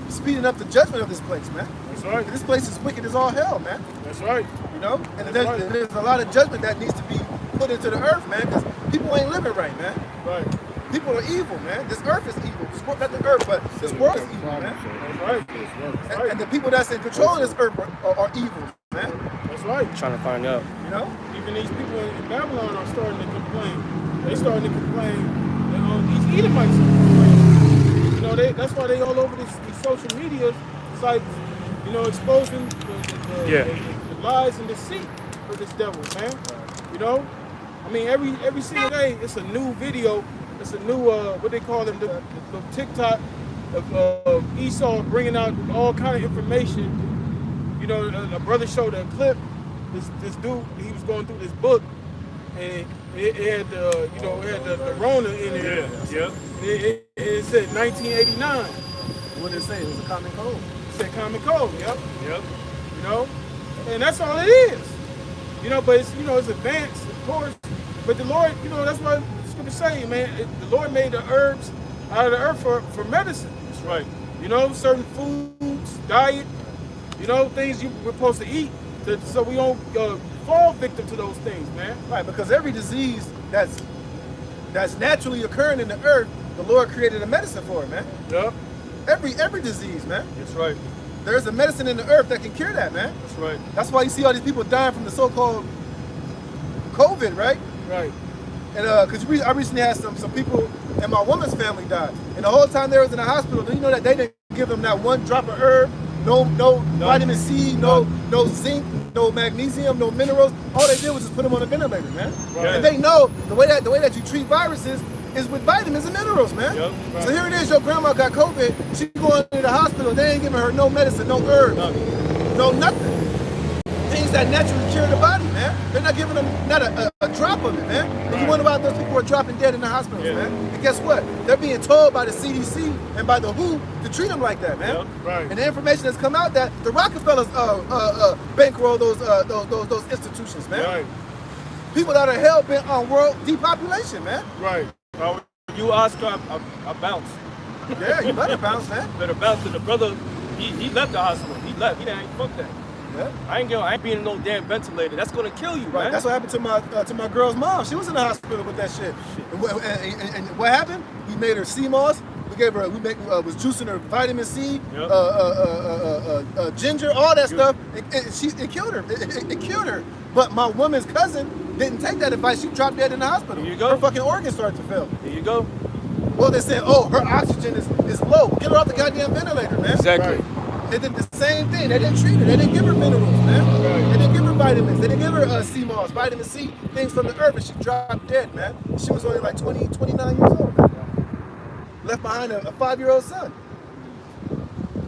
Speaker 2: speeding up the judgment of this place, man.
Speaker 3: That's right.
Speaker 2: This place is wicked as all hell, man.
Speaker 3: That's right.
Speaker 2: You know? And there's a lot of judgment that needs to be put into the earth, man, because people ain't living right, man.
Speaker 3: Right.
Speaker 2: People are evil, man. This earth is evil. Not the earth, but this world is evil, man.
Speaker 3: That's right.
Speaker 2: And the people that's in control of this earth are evil, man.
Speaker 3: That's right.
Speaker 1: Trying to find out.
Speaker 2: You know?
Speaker 3: Even these people in Babylon are starting to complain. They starting to complain that these Edomites are complaining. You know, that's why they all over these social media sites, you know, exposing the lies and deceit of this devil, man. You know? I mean, every single day, it's a new video. It's a new, what they call them, the TikTok of Esau bringing out all kind of information. You know, a brother showed a clip. This dude, he was going through this book, and it had the Rona in it.
Speaker 1: Yeah.
Speaker 3: It said 1989.
Speaker 2: What did it say? It was a common cold.
Speaker 3: It said common cold. Yep.
Speaker 1: Yep.
Speaker 3: You know, and that's all it is. You know, but it's advanced, of course. But the Lord, you know, that's what the scripture say, man. The Lord made the herbs out of the earth for medicine.
Speaker 1: That's right.
Speaker 3: You know, certain foods, diet, you know, things we're supposed to eat, so we don't fall victim to those things, man.
Speaker 2: Right, because every disease that's naturally occurring in the earth, the Lord created a medicine for it, man.
Speaker 3: Yep.
Speaker 2: Every disease, man.
Speaker 1: That's right.
Speaker 2: There's a medicine in the earth that can cure that, man.
Speaker 1: That's right.
Speaker 2: That's why you see all these people dying from the so-called COVID, right?
Speaker 3: Right.
Speaker 2: And because I recently had some people in my woman's family died, and the whole time they was in the hospital, do you know that they didn't give them that one drop of herb, no vitamin C, no zinc, no magnesium, no minerals. All they did was just put them on a ventilator, man.
Speaker 1: Right.
Speaker 2: And they know the way that you treat viruses is with vitamins and minerals, man.
Speaker 1: Yep.
Speaker 3: Right.
Speaker 2: So here it is, your grandma got COVID, she going to the hospital, they ain't giving her no medicine, no herbs, no nothing. Things that naturally cure the body, man. They're not giving them not a drop of it, man. And you wonder why those people are dropping dead in the hospitals, man. And guess what? They're being told by the CDC and by the WHO to treat them like that, man.
Speaker 1: Yep.
Speaker 3: Right.
Speaker 2: And the information that's come out that the Rockefellers bankroll those institutions, man.
Speaker 3: Right.
Speaker 2: People that are hell bent on world depopulation, man.
Speaker 3: Right.
Speaker 1: You, Oscar, I bounce.
Speaker 2: Yeah, you better bounce, man.
Speaker 1: Better bounce. And the brother, he left the hospital. He left. He didn't fuck that.
Speaker 2: Yeah.
Speaker 1: I ain't being in no damn ventilator. That's gonna kill you,
Speaker 2: Right.
Speaker 1: man.
Speaker 2: That's what happened to my girl's mom. She was in the hospital with that shit. And what happened? We made her CMOS. We gave her. Was juicing her vitamin C,
Speaker 1: Yep.
Speaker 2: ginger, all that stuff. It killed her. It killed her. But my woman's cousin didn't take that advice. She dropped dead in the hospital.
Speaker 1: There you go.
Speaker 2: Her fucking organs started to fail.
Speaker 1: There you go.
Speaker 2: Well, they said, oh, her oxygen is low. Get her off the goddamn ventilator, man.
Speaker 1: Exactly.
Speaker 3: Right.
Speaker 2: They did the same thing. They didn't treat her. They didn't give her minerals, man.
Speaker 3: Right.
Speaker 2: They didn't give her vitamins. They didn't give her CMOS, vitamin C, things from the earth, and she dropped dead, man. She was only like 20, 29 years old. Left behind a 5-year-old son.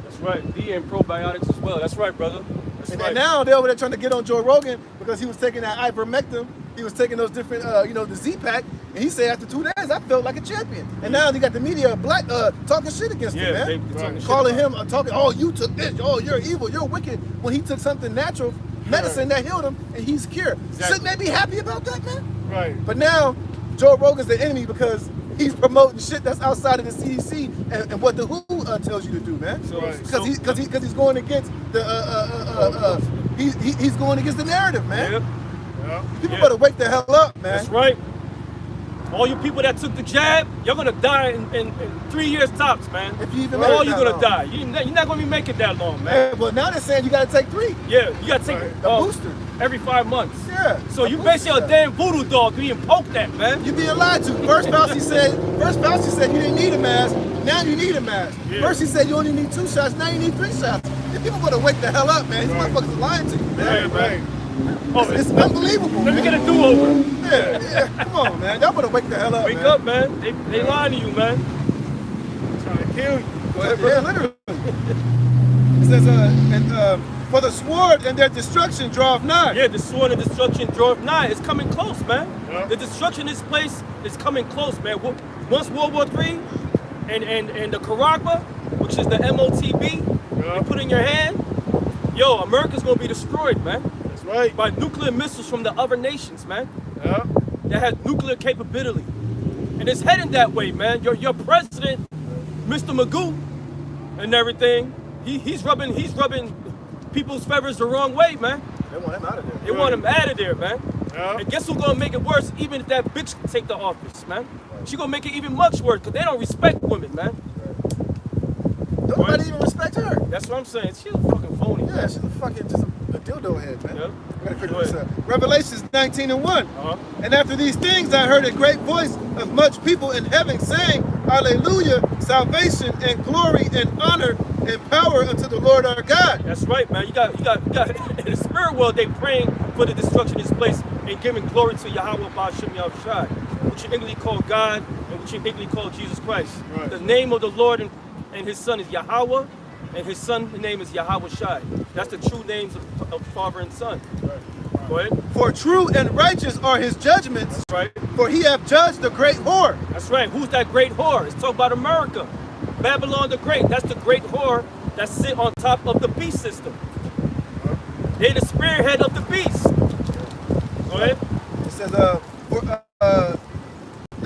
Speaker 1: That's right. D and probiotics as well. That's right, brother. That's
Speaker 2: And
Speaker 1: right.
Speaker 2: then now they're over there trying to get on Joe Rogan because he was taking that ivermectin. He was taking those different, the Z-Pack, and he said after 2 days, I felt like a champion. And now they got the media black talking shit against him, man.
Speaker 1: they talking shit
Speaker 2: Calling
Speaker 1: about
Speaker 2: him, talking, oh, you took this, oh, you're evil, you're wicked. When he took something natural, medicine that healed him, and he's cured.
Speaker 1: Exactly.
Speaker 2: Shouldn't they be happy about that, man?
Speaker 3: Right.
Speaker 2: But now, Joe Rogan's the enemy because he's promoting shit that's outside of the CDC and what the WHO tells you to do, man.
Speaker 1: So-
Speaker 3: Right.
Speaker 2: Because he's going against the he's going against the narrative, man.
Speaker 1: Yep.
Speaker 3: Yeah.
Speaker 2: People
Speaker 1: Yeah.
Speaker 2: better wake the hell up, man.
Speaker 1: That's right. All you people that took the jab, you're gonna die in 3 years tops, man.
Speaker 2: If you even
Speaker 1: All
Speaker 2: make it
Speaker 1: you
Speaker 2: that
Speaker 1: gonna
Speaker 2: long.
Speaker 1: die. You're not gonna be making that long, man.
Speaker 2: Hey, well, now they're saying you got to take 3.
Speaker 1: Yeah, you gotta take
Speaker 2: A booster.
Speaker 1: every 5 months.
Speaker 2: Yeah.
Speaker 1: So you
Speaker 2: booster
Speaker 1: basically a
Speaker 2: shot.
Speaker 1: damn voodoo dog being poked at, man.
Speaker 2: You're being lied to. First Fauci said you didn't need a mask. Now you need a mask.
Speaker 1: Yeah.
Speaker 2: First he said you only need 2 shots. Now you need 3 shots. If people better wake the hell up, man. These
Speaker 3: Right.
Speaker 2: motherfuckers are lying to you, man.
Speaker 3: Right.
Speaker 1: Oh,
Speaker 2: It's unbelievable.
Speaker 1: let me
Speaker 2: man.
Speaker 1: get a do-over.
Speaker 2: Yeah. Come on, man. Y'all better wake the hell up,
Speaker 1: Wake
Speaker 2: man.
Speaker 1: up, man. They lying to you, man.
Speaker 3: Trying to kill you.
Speaker 2: Go ahead, yeah, literally. It says, for the sword and their destruction draweth nigh.
Speaker 1: Yeah, the sword of destruction draweth nigh. It's coming close, man.
Speaker 3: Yeah.
Speaker 1: The destruction of this place is coming close, man. Once World War III and the Caragba, which is the MOTB,
Speaker 3: Yeah.
Speaker 1: you put in your hand, yo, America's gonna be destroyed, man.
Speaker 3: That's right.
Speaker 1: By nuclear missiles from the other nations, man.
Speaker 3: Yeah.
Speaker 1: That has nuclear capability. And it's heading that way, man. Your president, Mr. Magoo, and everything, he's rubbing people's feathers the wrong way, man.
Speaker 2: They want him out of there.
Speaker 1: They want him out of there, man.
Speaker 3: Yeah.
Speaker 1: And guess who's gonna make it worse? Even if that bitch take the office, man. She gonna make it even much worse because they don't respect women, man.
Speaker 2: Nobody even respect her.
Speaker 1: That's what I'm saying. She's a fucking phony.
Speaker 2: Yeah, she's a fucking just a dildo head, man.
Speaker 1: Yep.
Speaker 2: We gotta figure
Speaker 1: Go
Speaker 2: this
Speaker 1: ahead.
Speaker 2: out. Revelations 19:1.
Speaker 1: Uh-huh.
Speaker 2: And after these things, I heard a great voice of much people in heaven saying, Hallelujah, salvation and glory and honor and power unto the Lord our God.
Speaker 1: That's right, man. You got in the spirit world, they praying for the destruction of this place and giving glory to Yahweh Ba'ashem Yahushai, which you English call God and which you English call Jesus Christ.
Speaker 3: Right.
Speaker 1: The name of the Lord and his son is Yahweh, and his son's name is Yahweh Shai. That's the true names of Father and Son. Go ahead.
Speaker 2: For true and righteous are his judgments,
Speaker 1: That's right.
Speaker 2: for he hath judged the great whore.
Speaker 1: That's right. Who's that great whore? It's talking about America. Babylon the Great. That's the great whore that sit on top of the beast system. They're the spearhead of the beast. Go ahead.
Speaker 2: It says, the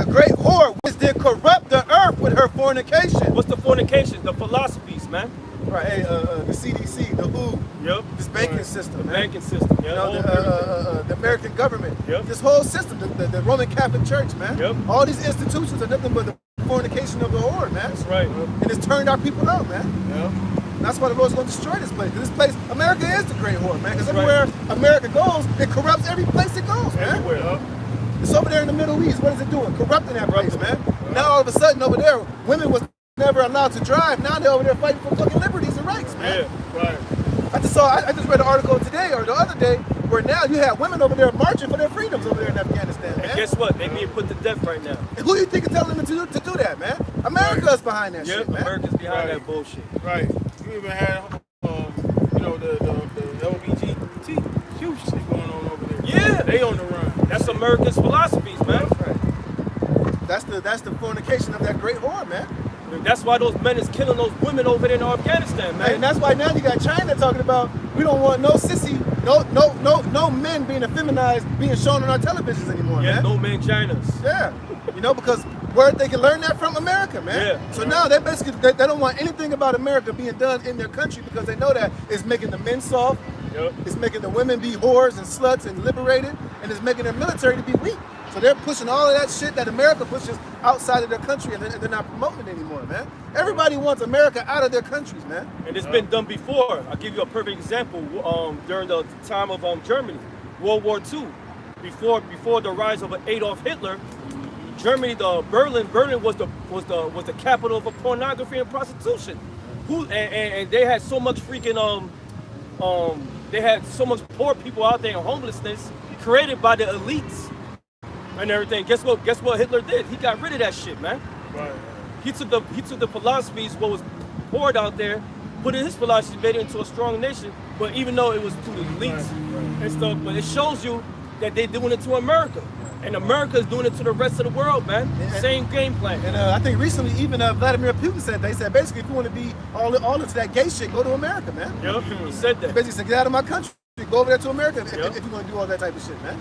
Speaker 2: great whore which did corrupt the earth with her fornication.
Speaker 1: What's the fornication? The philosophies, man.
Speaker 2: Right, hey, the CDC, the WHO,
Speaker 1: Yep.
Speaker 2: this banking
Speaker 3: Right.
Speaker 2: system,
Speaker 1: The
Speaker 2: man.
Speaker 1: banking system. Yeah.
Speaker 2: You know, the American government,
Speaker 1: Yep.
Speaker 2: this whole system, the Roman Catholic Church, man.
Speaker 1: Yep.
Speaker 2: All these institutions are nothing but the fornication of the whore, man.
Speaker 1: That's right.
Speaker 2: And it's turned our people out, man.
Speaker 3: Yeah.
Speaker 2: That's why the Lord's going to destroy this place. 'Cause this place, America is the great whore, man. Because
Speaker 1: That's
Speaker 2: everywhere
Speaker 1: right.
Speaker 2: America goes, it corrupts every place it goes, man.
Speaker 1: Everywhere.
Speaker 3: Yeah.
Speaker 2: It's over there in the Middle East. What is it doing? Corrupting that place,
Speaker 1: Corrupting
Speaker 2: man. Now all of a sudden over there, women was never allowed to drive. Now they're over there fighting for fucking liberties and rights, man.
Speaker 1: Yeah.
Speaker 3: Right.
Speaker 2: I just read an article today or the other day where now you have women over there marching for their freedoms over there in Afghanistan, man.
Speaker 1: And guess what? They being put to death right now.
Speaker 2: And who you think is telling them to do that, man? America's behind that
Speaker 1: Yep.
Speaker 2: shit, man.
Speaker 1: America's behind
Speaker 3: Right.
Speaker 1: that bullshit.
Speaker 3: Right. You even had, the LBGTQ shit going on over there.
Speaker 1: Yeah.
Speaker 3: They on the run.
Speaker 1: That's America's philosophies, man.
Speaker 2: That's right. That's the fornication of that great whore, man.
Speaker 1: That's why those men is killing those women over there in Afghanistan, man.
Speaker 2: And that's why now you got China talking about we don't want no sissy, no men being effeminized, being shown on our televisions anymore,
Speaker 1: Yeah,
Speaker 2: man.
Speaker 1: no man Chinas.
Speaker 2: Yeah, you know, because where they can learn that from America, man.
Speaker 1: Yeah.
Speaker 2: So now they basically they don't want anything about America being done in their country because they know that it's making the men soft,
Speaker 1: Yep.
Speaker 2: it's making the women be whores and sluts and liberated, and it's making their military to be weak. So they're pushing all of that shit that America pushes outside of their country, and they're not promoting it anymore, man. Everybody wants America out of their countries, man.
Speaker 1: And it's been done before. I'll give you a perfect example. During the time of Germany, World War II, before the rise of Adolf Hitler, Germany, Berlin was the capital of pornography and prostitution. And they had so much freaking they had so much poor people out there and homelessness created by the elites and everything. Guess what Hitler did? He got rid of that shit, man.
Speaker 3: Right.
Speaker 1: He took the philosophies, what was poured out there, put in his philosophy, made it into a strong nation. But even though it was to the elites and stuff, but it shows you that they're doing it to America. And America is doing it to the rest of the world, man. Same game plan.
Speaker 2: And I think recently, even Vladimir Putin said, they said basically, if you want to be all into that gay shit, go to America, man.
Speaker 1: Yep, he said
Speaker 2: He
Speaker 1: that.
Speaker 2: basically said, get out of my country, go over there to America if
Speaker 1: Yep.
Speaker 2: you want to do all that type of shit, man.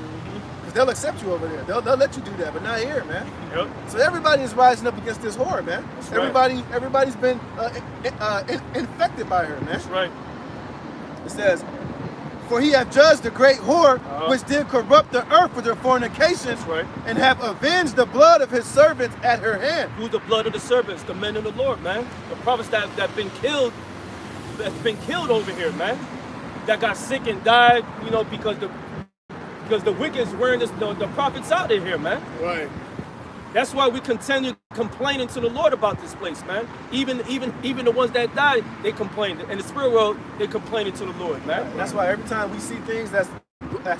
Speaker 2: Because they'll accept you over there. They'll let you do that, but not here, man.
Speaker 1: Yep.
Speaker 2: So everybody is rising up against this whore, man.
Speaker 1: That's right.
Speaker 2: Everybody's been infected by her, man.
Speaker 1: That's right.
Speaker 2: It says, for he hath judged the great whore, which did corrupt the earth with her fornication,
Speaker 1: That's right.
Speaker 2: and have avenged the blood of his servants at her hand.
Speaker 1: Who's the blood of the servants? The men of the Lord, man. The prophets that's been killed over here, man. That got sick and died, because the wicked's wearing the prophets out in here, man.
Speaker 3: Right.
Speaker 1: That's why we continue complaining to the Lord about this place, man. Even the ones that died, they complained. In the spirit world, they complaining to the Lord, man.
Speaker 2: That's why every time we see things that's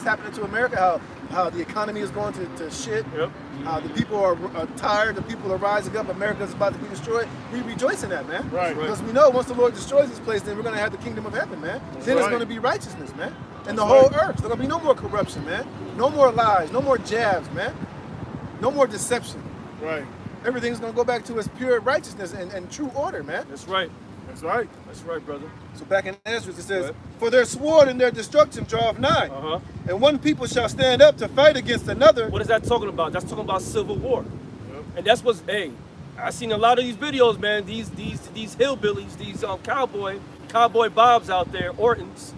Speaker 2: happening to America, how the economy is going to shit,
Speaker 1: Yep.
Speaker 2: how the people are tired, the people are rising up, America's about to be destroyed, we rejoice in that, man.
Speaker 3: Right.
Speaker 2: Because we know once the Lord destroys this place, then we're going to have the kingdom of heaven, man. Then it's
Speaker 3: right.
Speaker 2: going to be righteousness, man. And the
Speaker 3: That's
Speaker 2: whole
Speaker 3: right.
Speaker 2: earth. There's going to be no more corruption, man. No more lies, no more jabs, man. No more deception.
Speaker 3: Right.
Speaker 2: Everything's going to go back to its pure righteousness and true order, man.
Speaker 1: That's right.
Speaker 3: That's right.
Speaker 1: That's right, brother.
Speaker 2: So back in Ezra, it says,
Speaker 1: Right.
Speaker 2: for their sword and their destruction draweth nigh.
Speaker 1: Uh-huh.
Speaker 2: And one people shall stand up to fight against another.
Speaker 1: What is that talking about? That's talking about civil war. And that's what's, I seen a lot of these videos, man. These hillbillies, these cowboy bobs out there, Ortons.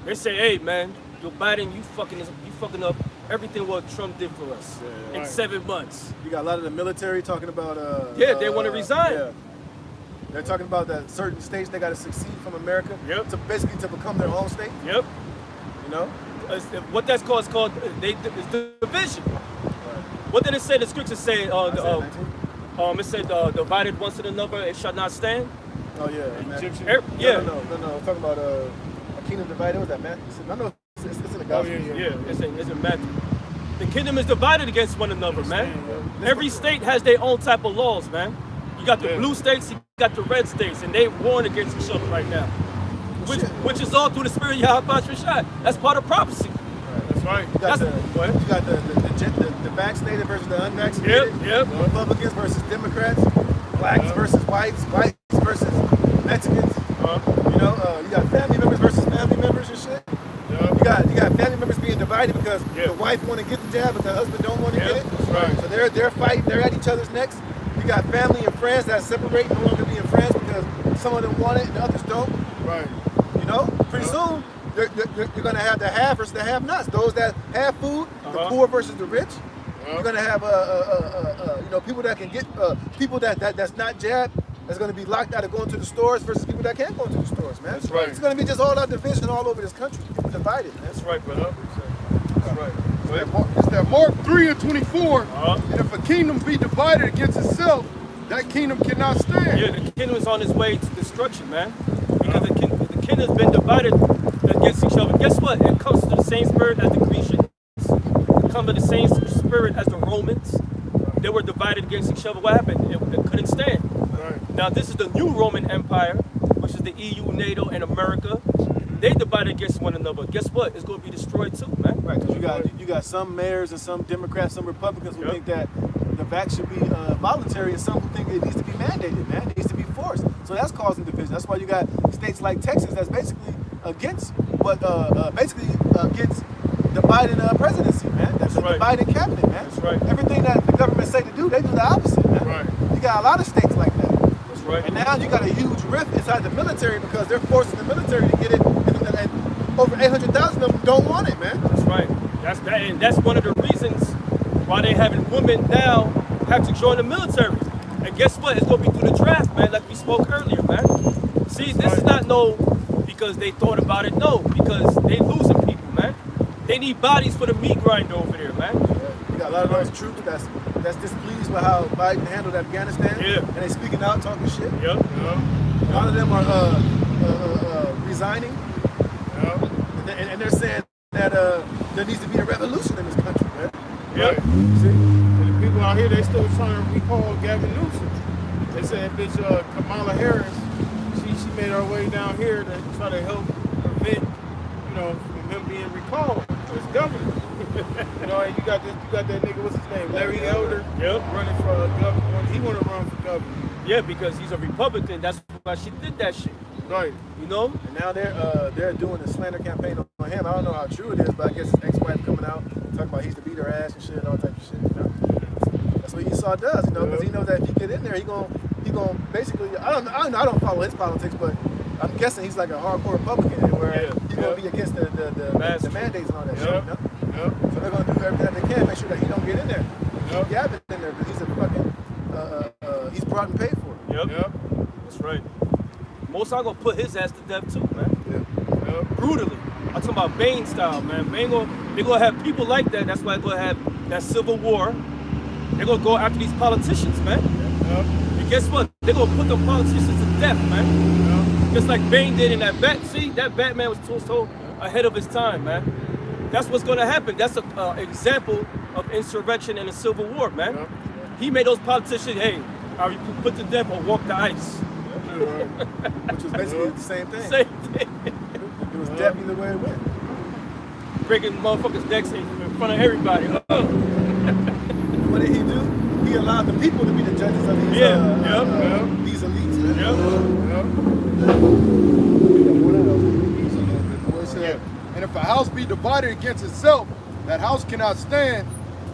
Speaker 1: They say, hey, man, Joe Biden, you fucking up everything what Trump did for us in
Speaker 3: right.
Speaker 1: 7 months.
Speaker 2: You got a lot of the military talking about
Speaker 1: They want to resign.
Speaker 2: Yeah. They're talking about that certain states they got to succeed from America
Speaker 1: Yep.
Speaker 2: to basically to become their own state.
Speaker 1: Yep.
Speaker 2: You know,
Speaker 1: What that's called is called it's division. What did it say? The scripture say, it said, divided once to another, it shall not stand.
Speaker 2: Oh yeah, man.
Speaker 3: Egyptian.
Speaker 1: Yeah.
Speaker 2: No. I'm talking about a kingdom divided. What was that, man? No, it's in the gospel.
Speaker 3: yeah.
Speaker 1: It's in Matthew. The kingdom is divided against one another, man. Every state has their own type of laws, man. You got the blue states, you got the red states, and they warring against each other right now. Which is all through the spirit of Yahweh Shai. That's part of prophecy.
Speaker 3: That's right.
Speaker 2: You got
Speaker 1: What?
Speaker 2: you got the vaccinated versus the unvaccinated.
Speaker 1: Yep.
Speaker 2: Republicans versus Democrats. Blacks versus whites versus Mexicans. You know, you got family members versus family members and shit. You got family members being divided because the wife want to get the jab but the husband don't want to get it.
Speaker 3: That's right.
Speaker 2: So they're fighting. They're at each other's necks. You got family and friends that separate, no longer being friends because some of them want it and the others don't.
Speaker 3: Right.
Speaker 2: You know, pretty soon you're gonna have the have versus the have-nots. Those that have food, the poor versus the rich. You're gonna have people that can get people that's not jabbed. That's going to be locked out of going to the stores versus people that can't go to the stores, man.
Speaker 1: That's right.
Speaker 2: It's going to be just all out division all over this country. People divided, man.
Speaker 1: That's right, brother. That's right.
Speaker 4: It's that Mark 3 and 24.
Speaker 1: Uh-huh.
Speaker 4: And if a kingdom be divided against itself, that kingdom cannot stand.
Speaker 1: Yeah, the kingdom is on its way to destruction, man. Because the kingdom has been divided against each other. Guess what? It comes to the same spirit as the Grecians. It comes to the same spirit as the Romans. They were divided against each other. What happened? It couldn't stand.
Speaker 3: Right.
Speaker 1: Now this is the new Roman Empire, which is the EU, NATO, and America. They divided against one another. Guess what? It's going to be destroyed too, man.
Speaker 2: Right, because you got some mayors and some Democrats, some Republicans who think that the vax should be voluntary, and some who think it needs to be mandated, man. It needs to be forced. So that's causing division. That's why you got states like Texas that's basically against against the Biden presidency, man. That's the
Speaker 1: right.
Speaker 2: Biden cabinet, man.
Speaker 1: That's right.
Speaker 2: Everything that the government say to do, they do the opposite, man. You got a lot of states like that.
Speaker 1: That's right.
Speaker 2: And now you got a huge rift inside the military because they're forcing the military to get it, and over 800,000 of them don't want it, man.
Speaker 1: That's right. And that's one of the reasons why they having women now have to join the military. And guess what? It's gonna be through the draft, man, like we spoke earlier, man. See, this is not no because they thought about it, no, because they losing people, man. They need bodies for the meat grinder over there, man.
Speaker 2: You got a lot of those troops that's displeased with how Biden handled Afghanistan.
Speaker 1: Yeah.
Speaker 2: And they speaking out, talking shit.
Speaker 1: Yep.
Speaker 2: A lot of them are resigning. And they're saying that there needs to be a revolution in this country, man.
Speaker 1: Yep.
Speaker 3: See? And the people out here, they still trying to recall Gavin Newsom. They said bitch Kamala Harris, she made her way down here to try to help prevent, you know, from him being recalled as governor. You know, and you got that nigga, what's his name? Larry Elder.
Speaker 1: Yep.
Speaker 3: Running for governor. He wanna run for governor.
Speaker 1: Yeah, because he's a Republican. That's why she did that shit.
Speaker 3: Right.
Speaker 1: You know?
Speaker 2: And now they're doing a slander campaign on him. I don't know how true it is, but I guess his ex-wife coming out talking about he's to beat her ass and shit and all type of shit. You know? That's what Esau does, you know, because he knows that if he get in there, he gonna basically. I don't follow his politics, but I'm guessing he's like a hardcore Republican, where he's gonna be against the mandates and all that shit. You know?
Speaker 3: Yep.
Speaker 2: So they're gonna do everything that they can, make sure that he don't get in there. Keep Gavin in there because he's a fucking he's brought and paid for it.
Speaker 1: Yep. That's right. Most are gonna put his ass to death too, man.
Speaker 2: Yeah.
Speaker 1: Brutally. I'm talking about Bane style, man. Bane they're gonna have people like that. That's why they're gonna have that civil war. They're gonna go after these politicians, man. And guess what? They're gonna put the politicians to death, man. Just like Bane did in that bat. See, that Batman was so ahead of his time, man. That's what's gonna happen. That's an example of insurrection and a civil war, man. He made those politicians, hey, are you put to death or walk the ice?
Speaker 2: Which was basically the same thing.
Speaker 1: Same thing.
Speaker 2: It was definitely the way it went.
Speaker 1: Breaking motherfuckers' necks in front of everybody.
Speaker 2: What did he do? He allowed the people to be the judges of these, these elites, man.
Speaker 4: And if a house be divided against itself, that house cannot stand.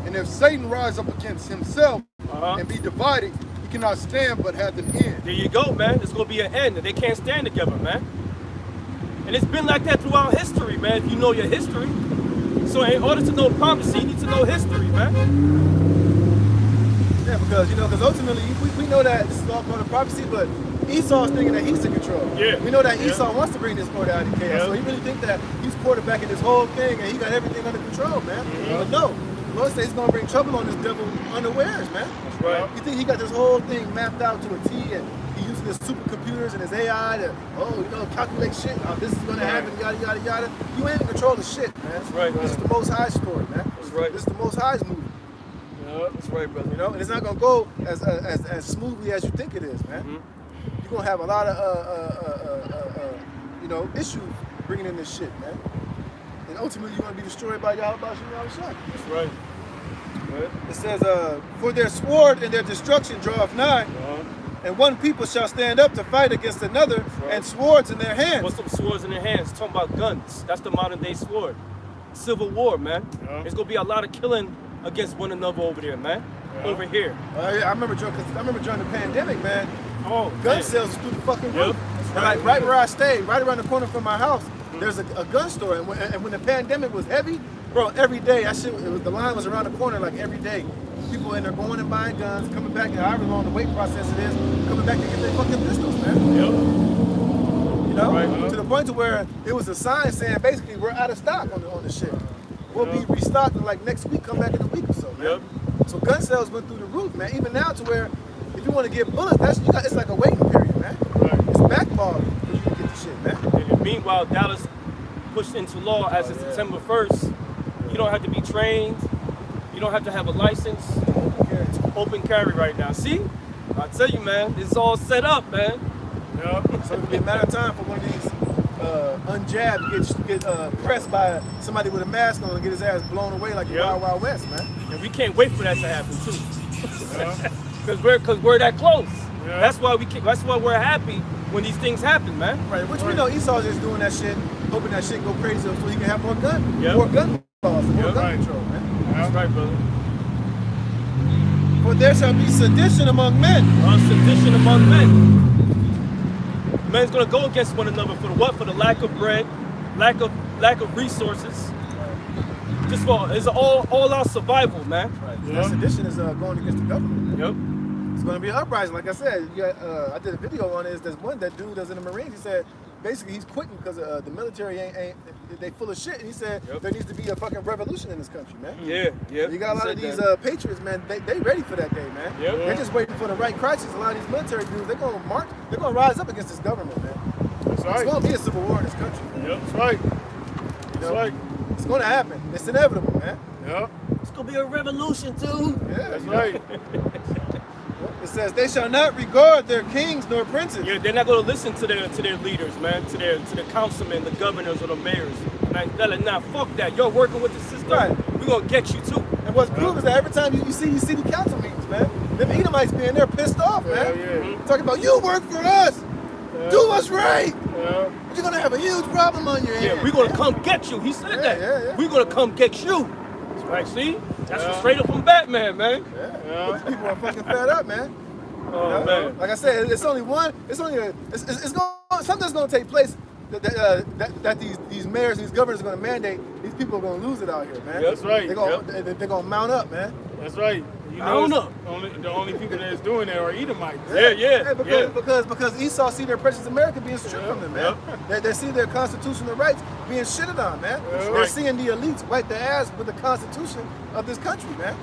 Speaker 4: And if Satan rise up against himself and be divided, he cannot stand but have an end.
Speaker 1: There you go, man. There's gonna be an end. They can't stand together, man. And it's been like that throughout history, man, if you know your history. So in order to know prophecy, you need to know history, man.
Speaker 2: Yeah, because ultimately we know that this is all part of prophecy, but Esau's thinking that he's in control.
Speaker 1: Yeah.
Speaker 2: We know that Esau wants to bring this order out of chaos. So he really thinks that he's quarterbacking this whole thing and he got everything under control, man. But no, the Lord says he's gonna bring trouble on this devil unawares, man.
Speaker 1: That's right.
Speaker 2: You think he got this whole thing mapped out to a T and he using his supercomputers and his AI to, calculate shit. This is gonna happen, yada yada yada. You ain't in control of shit, man.
Speaker 1: That's right.
Speaker 2: This is the Most High story, man.
Speaker 1: That's right.
Speaker 2: This is the Most High's movie.
Speaker 1: That's right, brother.
Speaker 2: And it's not gonna go as smoothly as you think it is, man. You're gonna have a lot of issues bringing in this shit, man. And ultimately, you're gonna be destroyed by Yahweh Shai.
Speaker 1: That's right.
Speaker 2: It says, "For their sword and their destruction draweth nigh, and one people shall stand up to fight against another, and swords in their hands."
Speaker 1: What's some swords in their hands? Talking about guns. That's the modern day sword. Civil war, man. There's gonna be a lot of killing against one another over there, man. Over here.
Speaker 2: I remember during the pandemic, man.
Speaker 1: Oh,
Speaker 2: gun
Speaker 1: man.
Speaker 2: sales was through the fucking roof.
Speaker 1: That's
Speaker 2: And
Speaker 1: right.
Speaker 2: right where I stayed, right around the corner from my house, there's a gun store. And when the pandemic was heavy, bro, every day the line was around the corner like every day. People in there going and buying guns, coming back, however long the wait process it is, coming back to get their fucking pistols, man.
Speaker 1: Right.
Speaker 2: To the point to where it was a sign saying basically we're out of stock on the shit. We'll be restocked in like next week, come back in a week or so, man. So gun sales went through the roof, man. Even now to where if you want to get bullets, it's like a waiting period, man. It's backlogged for you to get the shit, man.
Speaker 1: And meanwhile, Dallas pushed into law as of September 1st. You don't have to be trained. You don't have to have a license. It's open carry right now. See? I tell you, man, this is all set up, man.
Speaker 2: So it'll be a matter of time for one of these unjabbed get pressed by somebody with a mask on and get his ass blown away like the Wild Wild West, man.
Speaker 1: And we can't wait for that to happen too. Cause we're that close. That's why we're happy when these things happen, man.
Speaker 2: Right, which we know Esau's just doing that shit, hoping that shit go crazy so he can have more gun laws, more gun control, man.
Speaker 1: That's right, brother.
Speaker 2: For there shall be sedition among men.
Speaker 1: Sedition among men. Men's gonna go against one another for the what? For the lack of bread, lack of resources. Just for it's all out survival, man.
Speaker 2: Right. That sedition is going against the government.
Speaker 1: Yep.
Speaker 2: It's going to be an uprising. Like I said, I did a video on it. There's that dude that's in the Marines. He said basically he's quitting because the military ain't they full of shit. And he said there needs to be a fucking revolution in this country, man.
Speaker 1: Yeah.
Speaker 2: You got a lot of these patriots, man. They ready for that day, man.
Speaker 1: Yep.
Speaker 2: They're just waiting for the right crisis. A lot of these military dudes, they're gonna march. They're gonna rise up against this government, man.
Speaker 3: That's right.
Speaker 2: It's gonna be a civil war in this country. Man.
Speaker 3: Yep. That's right. That's right.
Speaker 2: It's gonna happen. It's inevitable, man.
Speaker 3: Yep.
Speaker 1: It's gonna be a revolution too.
Speaker 2: Yeah,
Speaker 3: That's right.
Speaker 2: It says they shall not regard their kings nor princes.
Speaker 1: Yeah, they're not gonna listen to their leaders, man, to the councilmen, the governors, or the mayors. They're like, nah, fuck that. You're working with the system.
Speaker 2: Right.
Speaker 1: We're gonna get you too.
Speaker 2: And what's cool is that every time you see these city council meetings, man, them Edomites being there pissed off, man.
Speaker 3: Yeah.
Speaker 2: Talking about you work for us. Do what's right.
Speaker 3: Yeah.
Speaker 2: But you're gonna have a huge problem on your hands.
Speaker 1: Yeah, we're gonna come get you. He said that.
Speaker 2: Yeah.
Speaker 1: We're gonna come get you. Right, see? That's straight up from Batman, man.
Speaker 2: Yeah. These people are fucking fed up, man.
Speaker 1: Oh, man.
Speaker 2: Like I said, it's only something's gonna take place that these mayors, these governors are gonna mandate. These people are gonna lose it out here, man.
Speaker 3: That's right.
Speaker 2: They're gonna mount up, man.
Speaker 3: That's right. You
Speaker 1: I don't know.
Speaker 3: The only people that's doing that are Edomites.
Speaker 1: Yeah.
Speaker 2: Because Esau see their precious America being stripped from them, man. They see their constitutional rights being shitted on, man. They're seeing the elites wipe their ass with the constitution of this country, man.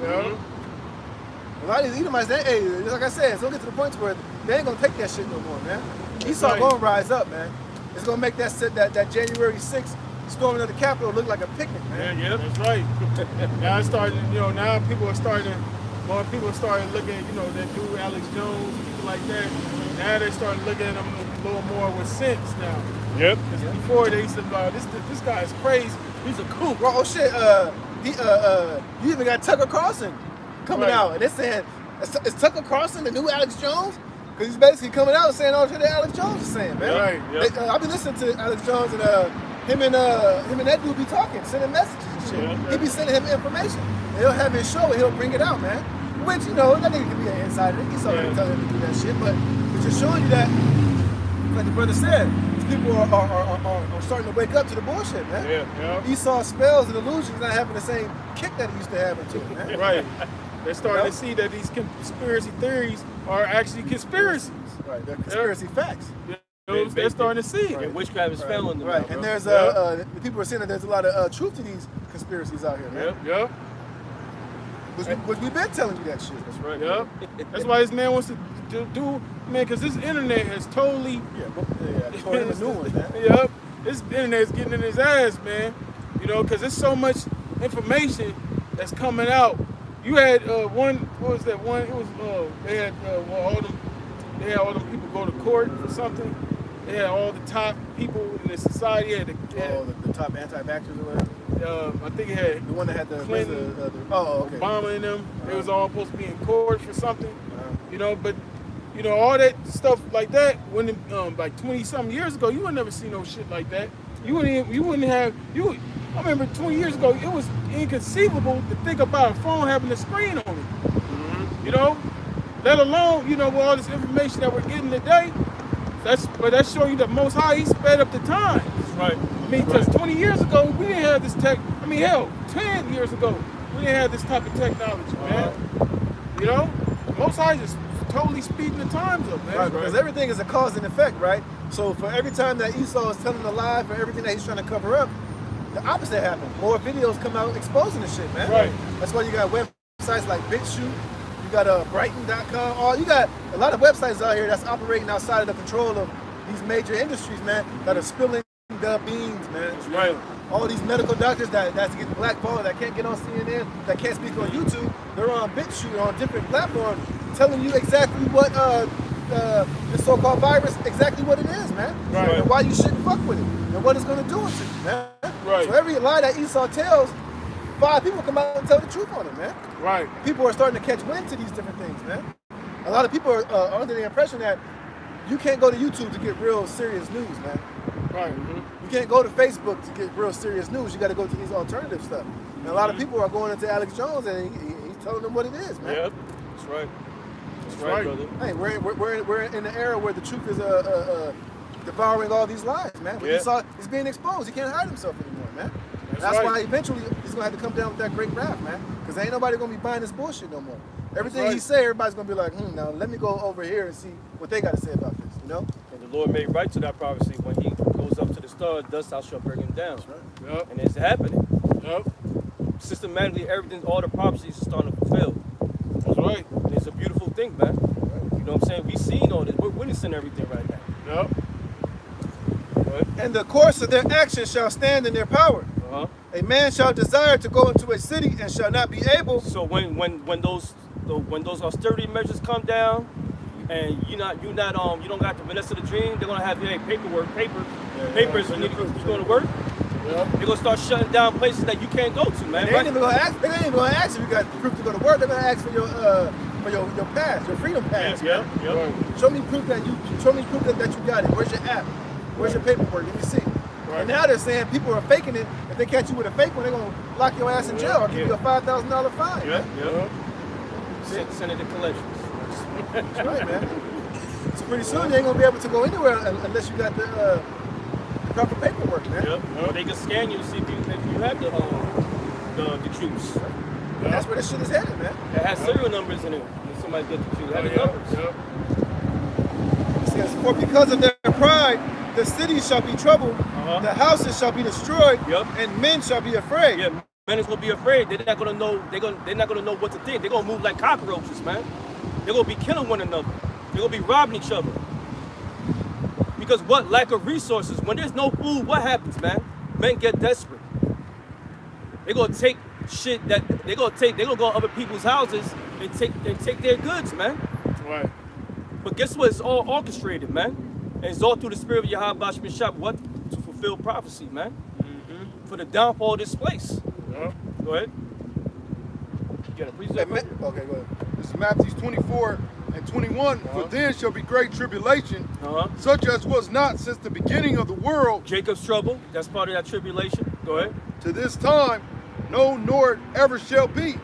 Speaker 2: A lot of these Edomites, like I said, it's gonna get to the point where they ain't gonna take that shit no more, man. Esau gonna rise up, man. It's gonna make that January 6th storming of the Capitol look like a picnic, man.
Speaker 3: Yeah, that's right. Now it's starting, now people are starting, more people are starting looking at, that dude Alex Jones, people like that. Now they starting looking at him a little more with sense now.
Speaker 1: Yep.
Speaker 3: Before they used to be this guy is crazy. He's a kook.
Speaker 2: Oh shit, you even got Tucker Carlson coming out, and they're saying, is Tucker Carlson the new Alex Jones? Because he's basically coming out and saying all the shit that Alex Jones is saying, man.
Speaker 3: Right.
Speaker 2: I've been listening to Alex Jones, and him and that dude be talking, sending messages and shit. He be sending him information. And he'll have his show and he'll bring it out, man. Which, that nigga can be an insider. He's already telling him to do that shit, but it's just showing you that, like the brother said, people are starting to wake up to the bullshit, man. Esau's spells and illusions not having the same kick that he used to have into it, man.
Speaker 3: Right. They're starting to see that these conspiracy theories are actually conspiracies.
Speaker 2: Right, they're conspiracy facts.
Speaker 3: They're starting to see it.
Speaker 1: Yeah, witchcraft is failing them.
Speaker 2: Right,
Speaker 1: now,
Speaker 2: and
Speaker 1: bro.
Speaker 2: there's the people are saying that there's a lot of truth to these conspiracies out here, man.
Speaker 3: Yep.
Speaker 2: Which we've been telling you that shit.
Speaker 1: That's right.
Speaker 3: Yep. That's why this man wants to do, man, because this internet has totally.
Speaker 2: Tore him a new one, man.
Speaker 3: Yep. This internet is getting in his ass, man. Because there's so much information that's coming out. You had one. What was that one? It was they had all them people go to court for something. They had all the top people in the society.
Speaker 2: The top anti-vaxxers or whatever.
Speaker 3: I think it had
Speaker 2: the one that had the
Speaker 3: Clinton,
Speaker 2: okay.
Speaker 3: Obama in them. They was all supposed to be in court for something. But all that stuff like that. When like 20-something years ago, you would never see no shit like that. You wouldn't have. I remember 20 years ago, it was inconceivable to think about a phone having a screen on it. Let alone, with all this information that we're getting today. That's showing you that Most High, he sped up the time.
Speaker 1: That's right.
Speaker 3: I mean, because 20 years ago, we didn't have this tech. I mean, hell, 10 years ago, we didn't have this type of technology, man. Most High just totally speeding the times up, man.
Speaker 2: Right, because everything is a cause and effect, right? So for every time that Esau is telling a lie, for everything that he's trying to cover up, the opposite happens. More videos come out exposing the shit, man.
Speaker 3: Right.
Speaker 2: That's why you got websites like BitChute, you got Brighton.com, you got a lot of websites out here that's operating outside of the control of these major industries, man, that are spilling the beans, man.
Speaker 1: That's right.
Speaker 2: All these medical doctors that's getting blackballed, that can't get on CNN, that can't speak on YouTube, they're on BitChute, on different platforms, telling you exactly what the so-called virus, exactly what it is, man.
Speaker 3: Right.
Speaker 2: And why you shouldn't fuck with it, and what it's gonna do with you, man.
Speaker 3: Right.
Speaker 2: So every lie that Esau tells, 5 people come out and tell the truth on it, man.
Speaker 3: Right.
Speaker 2: People are starting to catch wind to these different things, man. A lot of people are under the impression that you can't go to YouTube to get real serious news, man.
Speaker 3: Right.
Speaker 2: You can't go to Facebook to get real serious news. You got to go to these alternative stuff. And a lot of people are going into Alex Jones and he's telling them what it is, man.
Speaker 1: Yep.
Speaker 2: That's
Speaker 1: right.
Speaker 3: That's right,
Speaker 1: brother.
Speaker 2: Hey, we're in the era where the truth is devouring all these lies, man. When he's being exposed. He can't hide himself anymore, man. That's
Speaker 3: right.
Speaker 2: why eventually he's gonna have to come down with that great wrath, man. Because ain't nobody gonna be buying this bullshit no more. Everything he say, everybody's gonna be like, now let me go over here and see what they got to say about this, you know?
Speaker 1: And the Lord made right to that prophecy when he goes up to the stars, dust thou shalt bring him down.
Speaker 2: That's right.
Speaker 3: Yep.
Speaker 1: And it's happening.
Speaker 3: Yep.
Speaker 1: Systematically, everything, all the prophecies are starting to fulfill.
Speaker 3: That's right.
Speaker 1: And it's a beautiful thing, man. You know what I'm saying? We seen all this. We're witnessing everything right now.
Speaker 3: Yep.
Speaker 1: Right?
Speaker 2: And the course of their actions shall stand in their power.
Speaker 1: Uh-huh.
Speaker 2: A man shall desire to go into a city and shall not be able.
Speaker 1: So when those austerity measures come down, and you don't got the Vanessa the Dream, they're gonna have papers. You going to work.
Speaker 3: Yep.
Speaker 1: They're gonna start shutting down places that you can't go to, man.
Speaker 2: They ain't even gonna ask. They ain't even gonna ask if you got proof to go to work. They're gonna ask for your pass, your freedom pass.
Speaker 1: Yep.
Speaker 2: Show me proof that you got it. Where's your app? Where's your paperwork? Let me see.
Speaker 3: Right.
Speaker 2: And now they're saying people are faking it. If they catch you with a fake one, they're gonna lock your ass in jail or give you a $5,000 fine.
Speaker 1: Yep. Send it to collections.
Speaker 2: That's right, man. So pretty soon you ain't gonna be able to go anywhere unless you got the proper paperwork, man.
Speaker 1: Yep. They can scan you to see if you have the juice.
Speaker 2: And that's where this shit is headed, man.
Speaker 1: It has serial numbers in it. When somebody gets the juice, it has the numbers.
Speaker 3: Yep.
Speaker 2: It says, for because of their pride, the cities shall be troubled, the houses shall be destroyed, and men shall be afraid.
Speaker 1: Yeah, men is gonna be afraid. They're not gonna know. They're not gonna know what to think. They're gonna move like cockroaches, man. They're gonna be killing one another. They're gonna be robbing each other. Because what? Lack of resources. When there's no food, what happens, man? Men get desperate. They're gonna take shit that they're gonna go to other people's houses and take their goods, man.
Speaker 3: Right.
Speaker 1: But guess what? It's all orchestrated, man. And it's all through the spirit of Yahweh Bashman Shop. What? To fulfill prophecy, man. For the downfall of this place.
Speaker 3: Yep.
Speaker 1: Go ahead. You got a precept?
Speaker 2: Okay, go ahead.
Speaker 4: This is Matthew 24:21. For then shall be great tribulation, such as was not since the beginning of the world.
Speaker 1: Jacob's trouble. That's part of that tribulation. Go ahead.
Speaker 4: To this time, no, nor ever shall be.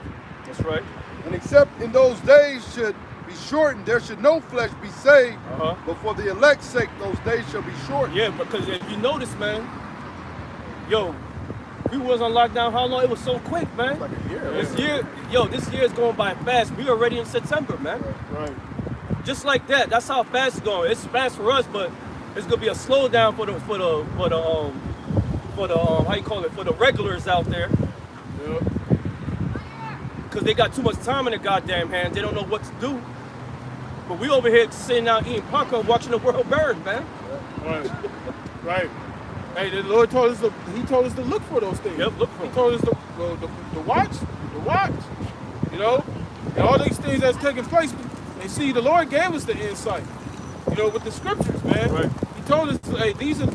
Speaker 1: That's right.
Speaker 4: And except in those days should be shortened, there should no flesh be saved. But for the elect's sake, those days shall be shortened.
Speaker 1: Yeah, because if you notice, man, we was on lockdown. How long? It was so quick, man.
Speaker 2: Like a year.
Speaker 1: This year is going by fast. We already in September, man.
Speaker 3: Right.
Speaker 1: Just like that. That's how fast it's going. It's fast for us, but it's gonna be a slowdown for the how you call it, for the regulars out there.
Speaker 3: Yep.
Speaker 1: Because they got too much time in their goddamn hands. They don't know what to do. But we over here sitting out eating popcorn, watching the world burn, man.
Speaker 3: Right. Right. Hey, the Lord told us He told us to look for those things.
Speaker 1: Yep, look for
Speaker 3: He
Speaker 1: them.
Speaker 3: told us to watch. You know, and all these things that's taking place. And see, the Lord gave us the insight. You know, with the scriptures, man.
Speaker 1: Right.
Speaker 3: He told us, hey, these are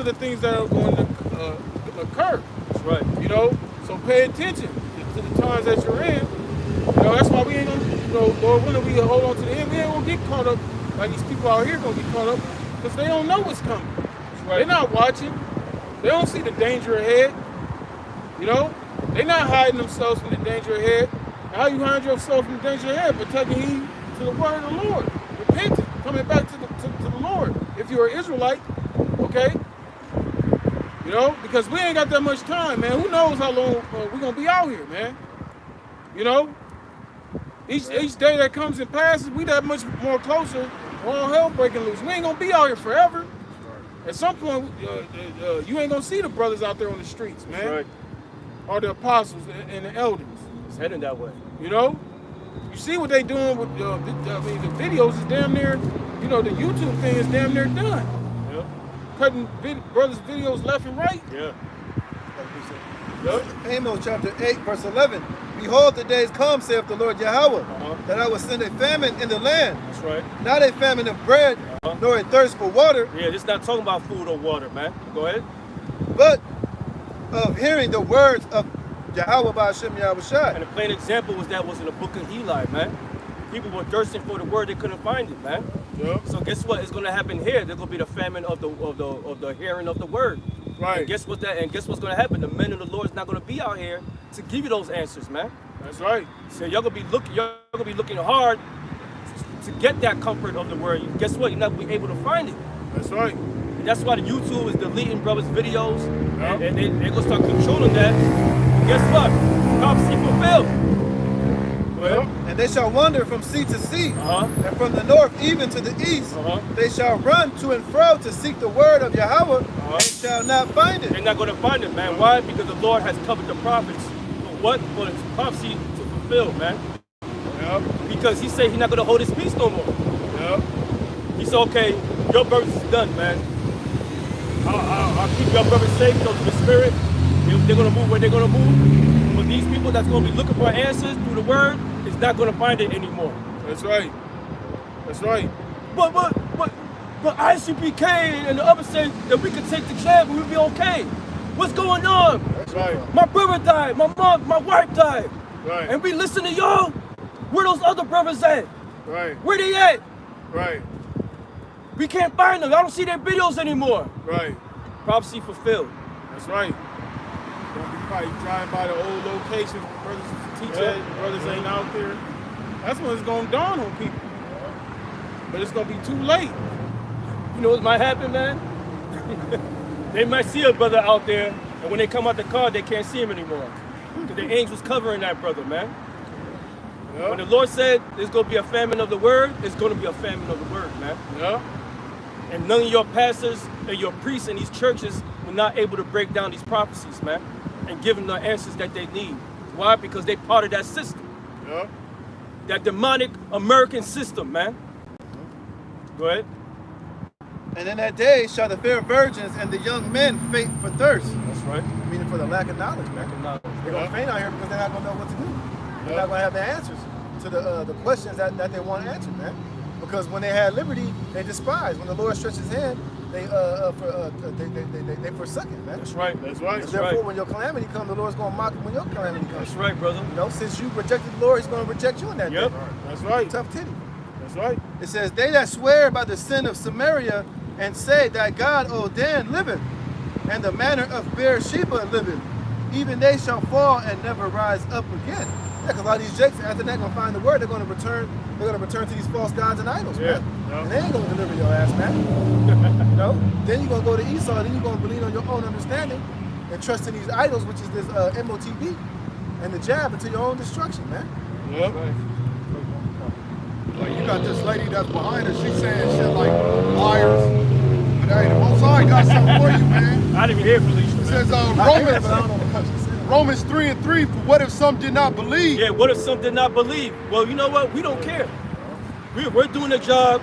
Speaker 3: the things that are going to occur.
Speaker 1: That's right.
Speaker 3: You know, so pay attention to the times that you're in. You know, that's why we ain't gonna, Lord willing, we hold on to the end. We ain't gonna get caught up like these people out here gonna get caught up because they don't know what's coming.
Speaker 1: Right.
Speaker 3: They're not watching. They don't see the danger ahead. You know, they're not hiding themselves from the danger ahead. How you hide yourself from the danger ahead? By taking heed to the word of the Lord, repenting, coming back to the Lord. If you're an Israelite, okay. You know, because we ain't got that much time, man. Who knows how long we're gonna be out here, man? You know, each day that comes and passes, we that much more closer. All hell breaking loose. We ain't gonna be out here forever. At some point, you ain't gonna see the brothers out there on the streets, man.
Speaker 1: Right.
Speaker 3: Or the apostles and the elders.
Speaker 1: It's heading that way.
Speaker 3: You know, you see what they doing with the videos is damn near. You know, the YouTube thing is damn near done.
Speaker 1: Yeah.
Speaker 3: Cutting brothers' videos left and right.
Speaker 1: Yeah.
Speaker 2: Amos chapter 8, verse 11. Behold, the days come, saith the Lord Yahweh, that I will send a famine in the land.
Speaker 1: That's right.
Speaker 2: Not a famine of bread, nor a thirst for water,
Speaker 1: Yeah, this not talking about food or water, man. Go ahead.
Speaker 2: but of hearing the words of Yahweh by Hashem Yahushai.
Speaker 1: And a plain example was in the book of Eli, man. People were thirsting for the word, they couldn't find it, man.
Speaker 3: Yeah.
Speaker 1: So guess what is going to happen here? There's going to be the famine of the hearing of the word.
Speaker 3: Right.
Speaker 1: And guess what's going to happen? The men of the Lord is not going to be out here to give you those answers, man.
Speaker 3: That's right.
Speaker 1: So y'all gonna be looking hard to get that comfort of the word. Guess what? You're not gonna be able to find it.
Speaker 3: That's right.
Speaker 1: And that's why the YouTube is deleting brothers' videos,
Speaker 3: Yeah.
Speaker 1: and they're gonna start controlling that. And guess what? Prophecy fulfilled. Well,
Speaker 2: And they shall wander from sea to sea,
Speaker 1: Uh-huh.
Speaker 2: and from the north even to the east.
Speaker 1: Uh-huh.
Speaker 2: They shall run to and fro to seek the word of Yahweh, and shall not find
Speaker 1: they're
Speaker 2: it.
Speaker 1: not gonna find it, man. Why? Because the Lord has covered the prophets. For what? For the prophecy to fulfill, man.
Speaker 3: Yep.
Speaker 1: Because he said he's not gonna hold his peace no more.
Speaker 3: Yep.
Speaker 1: He said, okay, your birth is done, man. I'll keep your brothers safe, to the spirit. They're gonna move where they're gonna move. But these people that's gonna be looking for answers through the word is not gonna find it anymore.
Speaker 3: That's right. That's right.
Speaker 1: But ICPK and the others say that we could take the jab and we'll be okay. What's going on?
Speaker 3: That's right.
Speaker 1: My brother died, my mom, my wife died.
Speaker 3: Right.
Speaker 1: And we listen to y'all. Where those other brothers at?
Speaker 3: Right.
Speaker 1: Where they at?
Speaker 3: Right.
Speaker 1: We can't find them. I don't see their videos anymore.
Speaker 3: Right.
Speaker 1: Prophecy fulfilled.
Speaker 3: That's right. Gonna be probably driving by the old locations, brothers teach
Speaker 1: Yeah.
Speaker 3: that, brothers ain't out there. That's when it's gonna dawn on people. But it's gonna be too late.
Speaker 1: You know what might happen, man? They might see a brother out there, and when they come out the car, they can't see him anymore. Because the angels covering that brother, man. When the
Speaker 3: Yeah.
Speaker 1: Lord said there's going to be a famine of the word, there's going to be a famine of the word, man.
Speaker 3: Yeah.
Speaker 1: And none of your pastors and your priests in these churches were not able to break down these prophecies, man, and give them the answers that they need. Why? Because they part of that system,
Speaker 3: Yeah.
Speaker 1: that demonic American system, man. Go ahead.
Speaker 2: And in that day shall the fair virgins and the young men faint for thirst.
Speaker 1: That's right.
Speaker 2: Meaning for the lack of knowledge, man. They're gonna faint out here because they're not gonna know what to do. They're not gonna have the answers to the questions that they want answered, man. Because when they had liberty, they despised. When the Lord stretched His hand, they forsook it, man.
Speaker 1: That's right.
Speaker 3: That's right.
Speaker 1: That's
Speaker 2: Therefore,
Speaker 1: right.
Speaker 2: when your calamity comes, the Lord's gonna mock you when your calamity comes.
Speaker 1: That's right, brother.
Speaker 2: You know, since you rejected the Lord, He's gonna reject you in that
Speaker 1: Yep.
Speaker 2: day.
Speaker 3: That's right.
Speaker 2: Tough titty.
Speaker 3: That's right.
Speaker 2: It says, they that swear by the sin of Samaria and say that God, O Dan, liveth, and the manner of Beersheba liveth, even they shall fall and never rise up again. Yeah, because a lot of these jakes, after that, gonna find the word, they're gonna return to these false gods and idols,
Speaker 3: Yeah.
Speaker 2: man.
Speaker 3: Yeah.
Speaker 2: And they ain't gonna deliver your ass, man. You know? Then you're gonna go to Esau, then you're gonna believe on your own understanding and trust in these idols, which is this MOTB and the jab until your own destruction, man.
Speaker 3: Yeah.
Speaker 4: Like you got this lady that's behind her, she's saying shit like liars. But hey, the Most High got something for you, man.
Speaker 1: I didn't even hear Felicia,
Speaker 4: It
Speaker 1: man.
Speaker 4: says
Speaker 2: I hear it, but I don't know what she said.
Speaker 4: Romans 3:3. For what if some did not believe?
Speaker 1: Yeah, what if some did not believe? Well, you know what? We don't care. We're doing the job.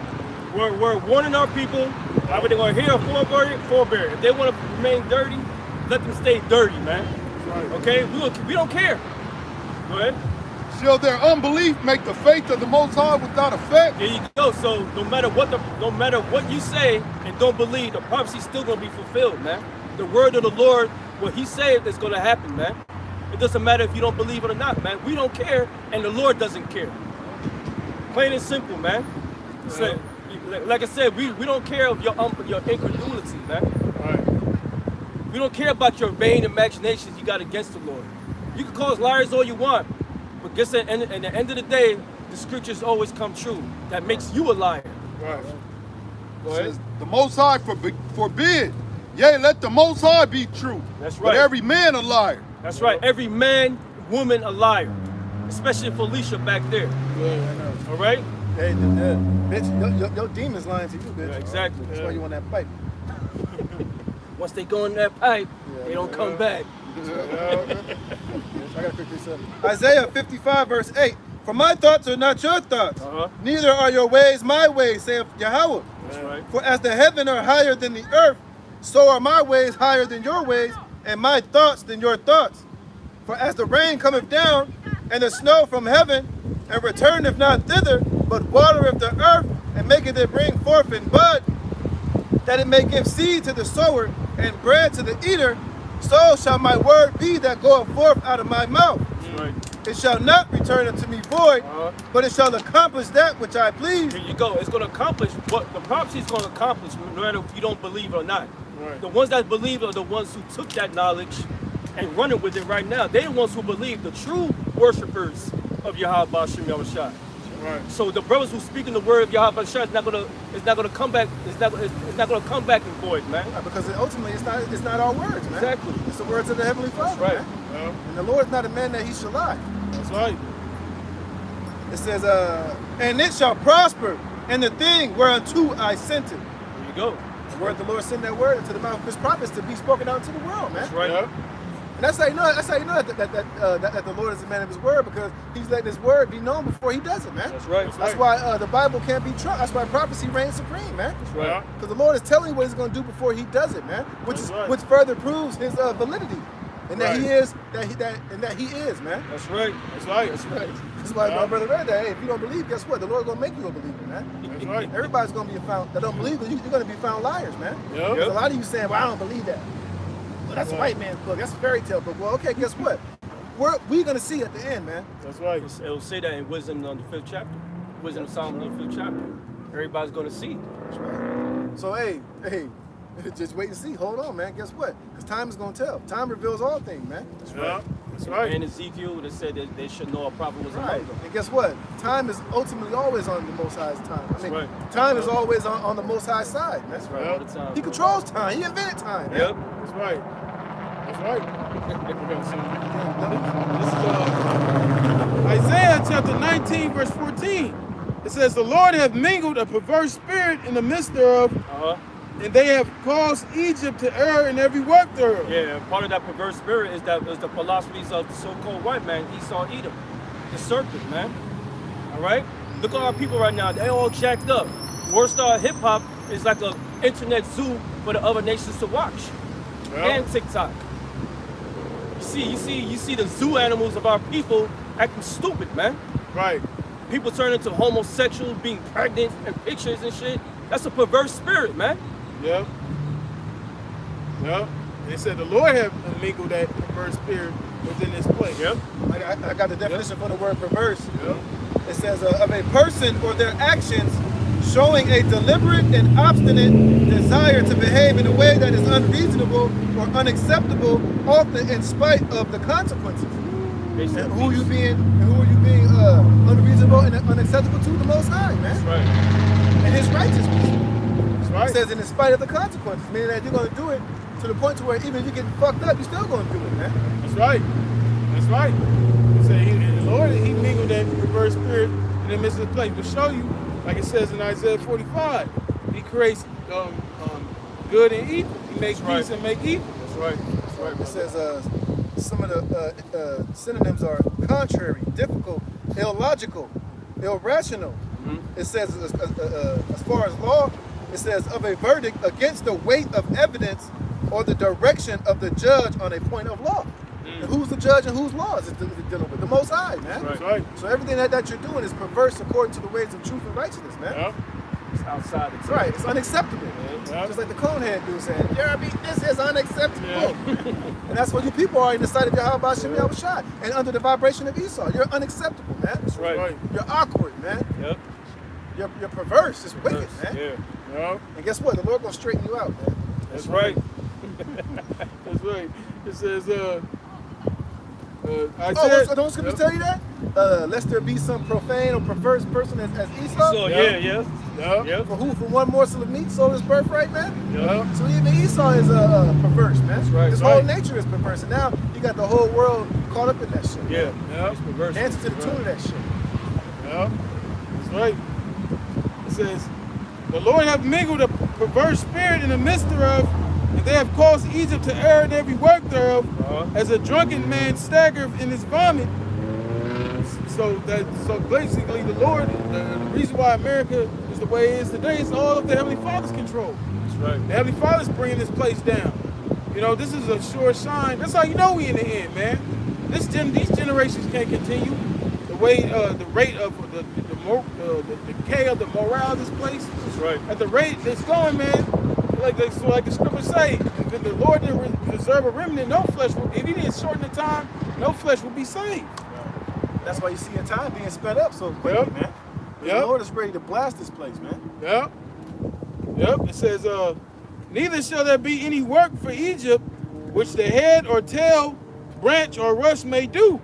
Speaker 1: We're warning our people. Either they're going to hear a forbear. If they want to remain dirty, let them stay dirty, man. Okay? We don't care. Go ahead.
Speaker 4: Shall their unbelief make the faith of the Most High without effect?
Speaker 1: There you go. So no matter what you say and don't believe, the prophecy's still going to be fulfilled, man. The word of the Lord, what He said is going to happen, man. It doesn't matter if you don't believe it or not, man. We don't care, and the Lord doesn't care. Plain and simple, man. So, like I said, we don't care of your incredulity, man.
Speaker 3: Right.
Speaker 1: We don't care about your vain imaginations you got against the Lord. You can call us liars all you want, but guess at the end of the day, the scriptures always come true. That makes you a liar.
Speaker 3: Right.
Speaker 1: Go
Speaker 4: It
Speaker 1: ahead.
Speaker 4: says, the Most High forbid. Yea, let the Most High be true.
Speaker 1: That's
Speaker 4: But
Speaker 1: right.
Speaker 4: every man a liar.
Speaker 1: That's right. Every man, woman, a liar. Especially Felicia back there. All right?
Speaker 2: Hey, bitch, your demon's lying to you, bitch.
Speaker 1: Yeah, exactly.
Speaker 2: That's why you want that pipe.
Speaker 1: Once they go in that pipe, they don't come back.
Speaker 2: I gotta pick this up. Isaiah 55 verse 8. For my thoughts are not your thoughts,
Speaker 1: Uh-huh.
Speaker 2: neither are your ways my ways, saith Yahweh.
Speaker 1: That's right.
Speaker 2: For as the heaven are higher than the earth, so are my ways higher than your ways, and my thoughts than your thoughts. For as the rain cometh down, and the snow from heaven, and returneth not thither, but watereth the earth, and maketh it bring forth in bud, that it may give seed to the sower, and bread to the eater, so shall my word be that goeth forth out of my mouth.
Speaker 1: That's right.
Speaker 2: It shall not return unto me void,
Speaker 1: Uh-huh.
Speaker 2: but it shall accomplish that which I please.
Speaker 1: Here you go. It's going to accomplish what the prophecy is going to accomplish, no matter if you don't believe it or not.
Speaker 3: Right.
Speaker 1: The ones that believe are the ones who took that knowledge and running with it right now. They're the ones who believe. The true worshipers of Yahweh Hashem Yahushua.
Speaker 3: Right.
Speaker 1: So the brothers who speaking the word of Yahweh Hashem is not gonna come back. It's not gonna come back in void, man.
Speaker 2: Right, because ultimately it's not our words, man.
Speaker 1: Exactly.
Speaker 2: It's the words of the Heavenly Father,
Speaker 1: right.
Speaker 2: man.
Speaker 3: Yeah.
Speaker 2: And the Lord is not a man that he shall lie.
Speaker 3: That's right.
Speaker 2: It says, and it shall prosper in the thing whereunto I sent it.
Speaker 1: There you go.
Speaker 2: The word the Lord sent that word into the mouth of his prophets to be spoken out to the world, man.
Speaker 1: That's right.
Speaker 3: Yeah.
Speaker 2: And that's how you know. That's how you know that the Lord is a man of his word, because he's letting his word be known before he does it, man.
Speaker 1: That's right.
Speaker 2: That's why the Bible can't be trusted. That's why prophecy reigns supreme, man.
Speaker 1: That's right.
Speaker 2: Because the Lord is telling you what he's going to do before he does it, man. Which further proves his validity, and that he is that he is, man.
Speaker 1: That's right.
Speaker 3: That's right.
Speaker 1: That's right.
Speaker 2: That's why my brother read that. Hey, if you don't believe, guess what? The Lord's gonna make you a believer, man.
Speaker 3: That's right.
Speaker 2: Everybody's gonna be found that don't believe. You're gonna be found liars, man.
Speaker 3: Yep.
Speaker 2: There's a lot of you saying, "Well, I don't believe that." Well, that's a white man's book. That's a fairy tale book. Well, okay, guess what? We're gonna see at the end, man.
Speaker 3: That's right.
Speaker 1: It'll say that in Wisdom on the 5th chapter. Wisdom of Solomon on the 5th chapter. Everybody's gonna see.
Speaker 2: That's right. So hey, just wait and see. Hold on, man. Guess what? Because time is gonna tell. Time reveals all things, man.
Speaker 3: That's right. That's right.
Speaker 1: And Ezekiel, it said that they should know a prophet was
Speaker 2: Right.
Speaker 1: among them.
Speaker 2: And guess what? Time is ultimately always on the Most High's time. I mean,
Speaker 1: right.
Speaker 2: time is always on the Most High's side, man.
Speaker 1: That's right. All the time.
Speaker 2: He controls time. He invented time. Man.
Speaker 1: Yep.
Speaker 3: That's right. That's right. This is Isaiah chapter 19, verse 14. It says, "The Lord hath mingled a perverse spirit in the midst thereof, and they have caused Egypt to err in every work thereof."
Speaker 1: Yeah, and part of that perverse spirit is the philosophies of the so-called white man, Esau, Edom, the serpent, man. All right? Look at our people right now. They all jacked up. World Star Hip Hop is like an internet zoo for the other nations to watch.
Speaker 3: Yeah.
Speaker 1: And TikTok. You see the zoo animals of our people acting stupid, man.
Speaker 3: Right.
Speaker 1: People turn into homosexuals, being pregnant, and pictures and shit. That's a perverse spirit, man.
Speaker 3: Yep. Yep. They said the Lord have mingled that perverse spirit within this place.
Speaker 1: Yep.
Speaker 2: I got the definition for the word perverse.
Speaker 3: Yep.
Speaker 2: It says of a person or their actions showing a deliberate and obstinate desire to behave in a way that is unreasonable or unacceptable, often in spite of the consequences. And who are you being unreasonable and unacceptable to? The Most High, man.
Speaker 1: That's right.
Speaker 2: And his righteousness.
Speaker 3: That's right.
Speaker 2: It says, in spite of the consequences, meaning that you're going to do it to the point to where even if you're getting fucked up, you're still going to do it, man.
Speaker 3: That's right. That's right. He said, the Lord, he mingled that perverse spirit in the midst of the place. To show you, like it says in Isaiah 45, he creates good and evil. He makes peace and make evil.
Speaker 1: That's right. That's right.
Speaker 2: It says some of the synonyms are contrary, difficult, illogical, irrational. It says, as far as law, it says of a verdict against the weight of evidence or the direction of the judge on a point of law. And who's the judge and whose laws is it dealing with? The Most High, man.
Speaker 3: That's right.
Speaker 2: So everything that you're doing is perverse according to the ways of truth and righteousness, man.
Speaker 3: Yep.
Speaker 1: It's outside the
Speaker 2: That's right. It's unacceptable.
Speaker 3: Yeah.
Speaker 2: Just like the Conehead dude said, Jeremy, this is unacceptable.
Speaker 3: Yeah.
Speaker 2: And that's what you people are in the sight of Yahweh Shem Yahushua and under the vibration of Esau. You're unacceptable, man.
Speaker 1: That's right.
Speaker 2: You're awkward, man.
Speaker 1: Yep.
Speaker 2: You're perverse. It's wicked, man.
Speaker 1: Yeah.
Speaker 3: Yep.
Speaker 2: And guess what? The Lord gonna straighten you out, man.
Speaker 1: That's right.
Speaker 3: That's right. It says,
Speaker 2: Oh, so don't scriptures tell you that? Lest there be some profane or perverse person as Esau.
Speaker 1: So
Speaker 3: Yeah.
Speaker 1: yeah.
Speaker 3: Yep.
Speaker 2: For who? For one morsel of meat sold his birthright, man.
Speaker 3: Yep.
Speaker 2: So even Esau is perverse, man.
Speaker 1: That's right.
Speaker 2: His
Speaker 1: That's
Speaker 2: whole
Speaker 1: right.
Speaker 2: nature is perverse, and now you got the whole world caught up in that shit.
Speaker 1: Yeah.
Speaker 3: Yep.
Speaker 1: It's perverse.
Speaker 2: Answer to the tune of that shit.
Speaker 3: Yep. That's right. It says, the Lord hath mingled a perverse spirit in the midst thereof, and they have caused Egypt to err in every work thereof, as a drunken man staggereth in his vomit. So basically the Lord, the reason why America is the way it is today is all of the Heavenly Father's control.
Speaker 1: That's right.
Speaker 3: The Heavenly Father's bringing this place down. You know, this is a sure sign. That's how you know we in the end, man. These generations can't continue. The rate of the decay of the morale of this place.
Speaker 1: That's right.
Speaker 3: At the rate it's going, man. Like the scriptures say, if the Lord didn't preserve a remnant, no flesh will. If He didn't shorten the time, no flesh will be saved.
Speaker 2: That's why you see your time being sped up so quickly,
Speaker 3: Yep.
Speaker 2: man.
Speaker 3: Yep.
Speaker 2: The Lord is ready to blast this place, man.
Speaker 3: Yep. Yep. It says, neither shall there be any work for Egypt, which the head or tail, branch or rush may do.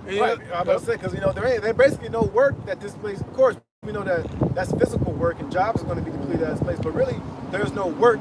Speaker 3: And
Speaker 2: Right. I'm about to say, because, there basically no work that this place, of course, we know that that's physical work and jobs are going to be completed at this place, but really, there's no work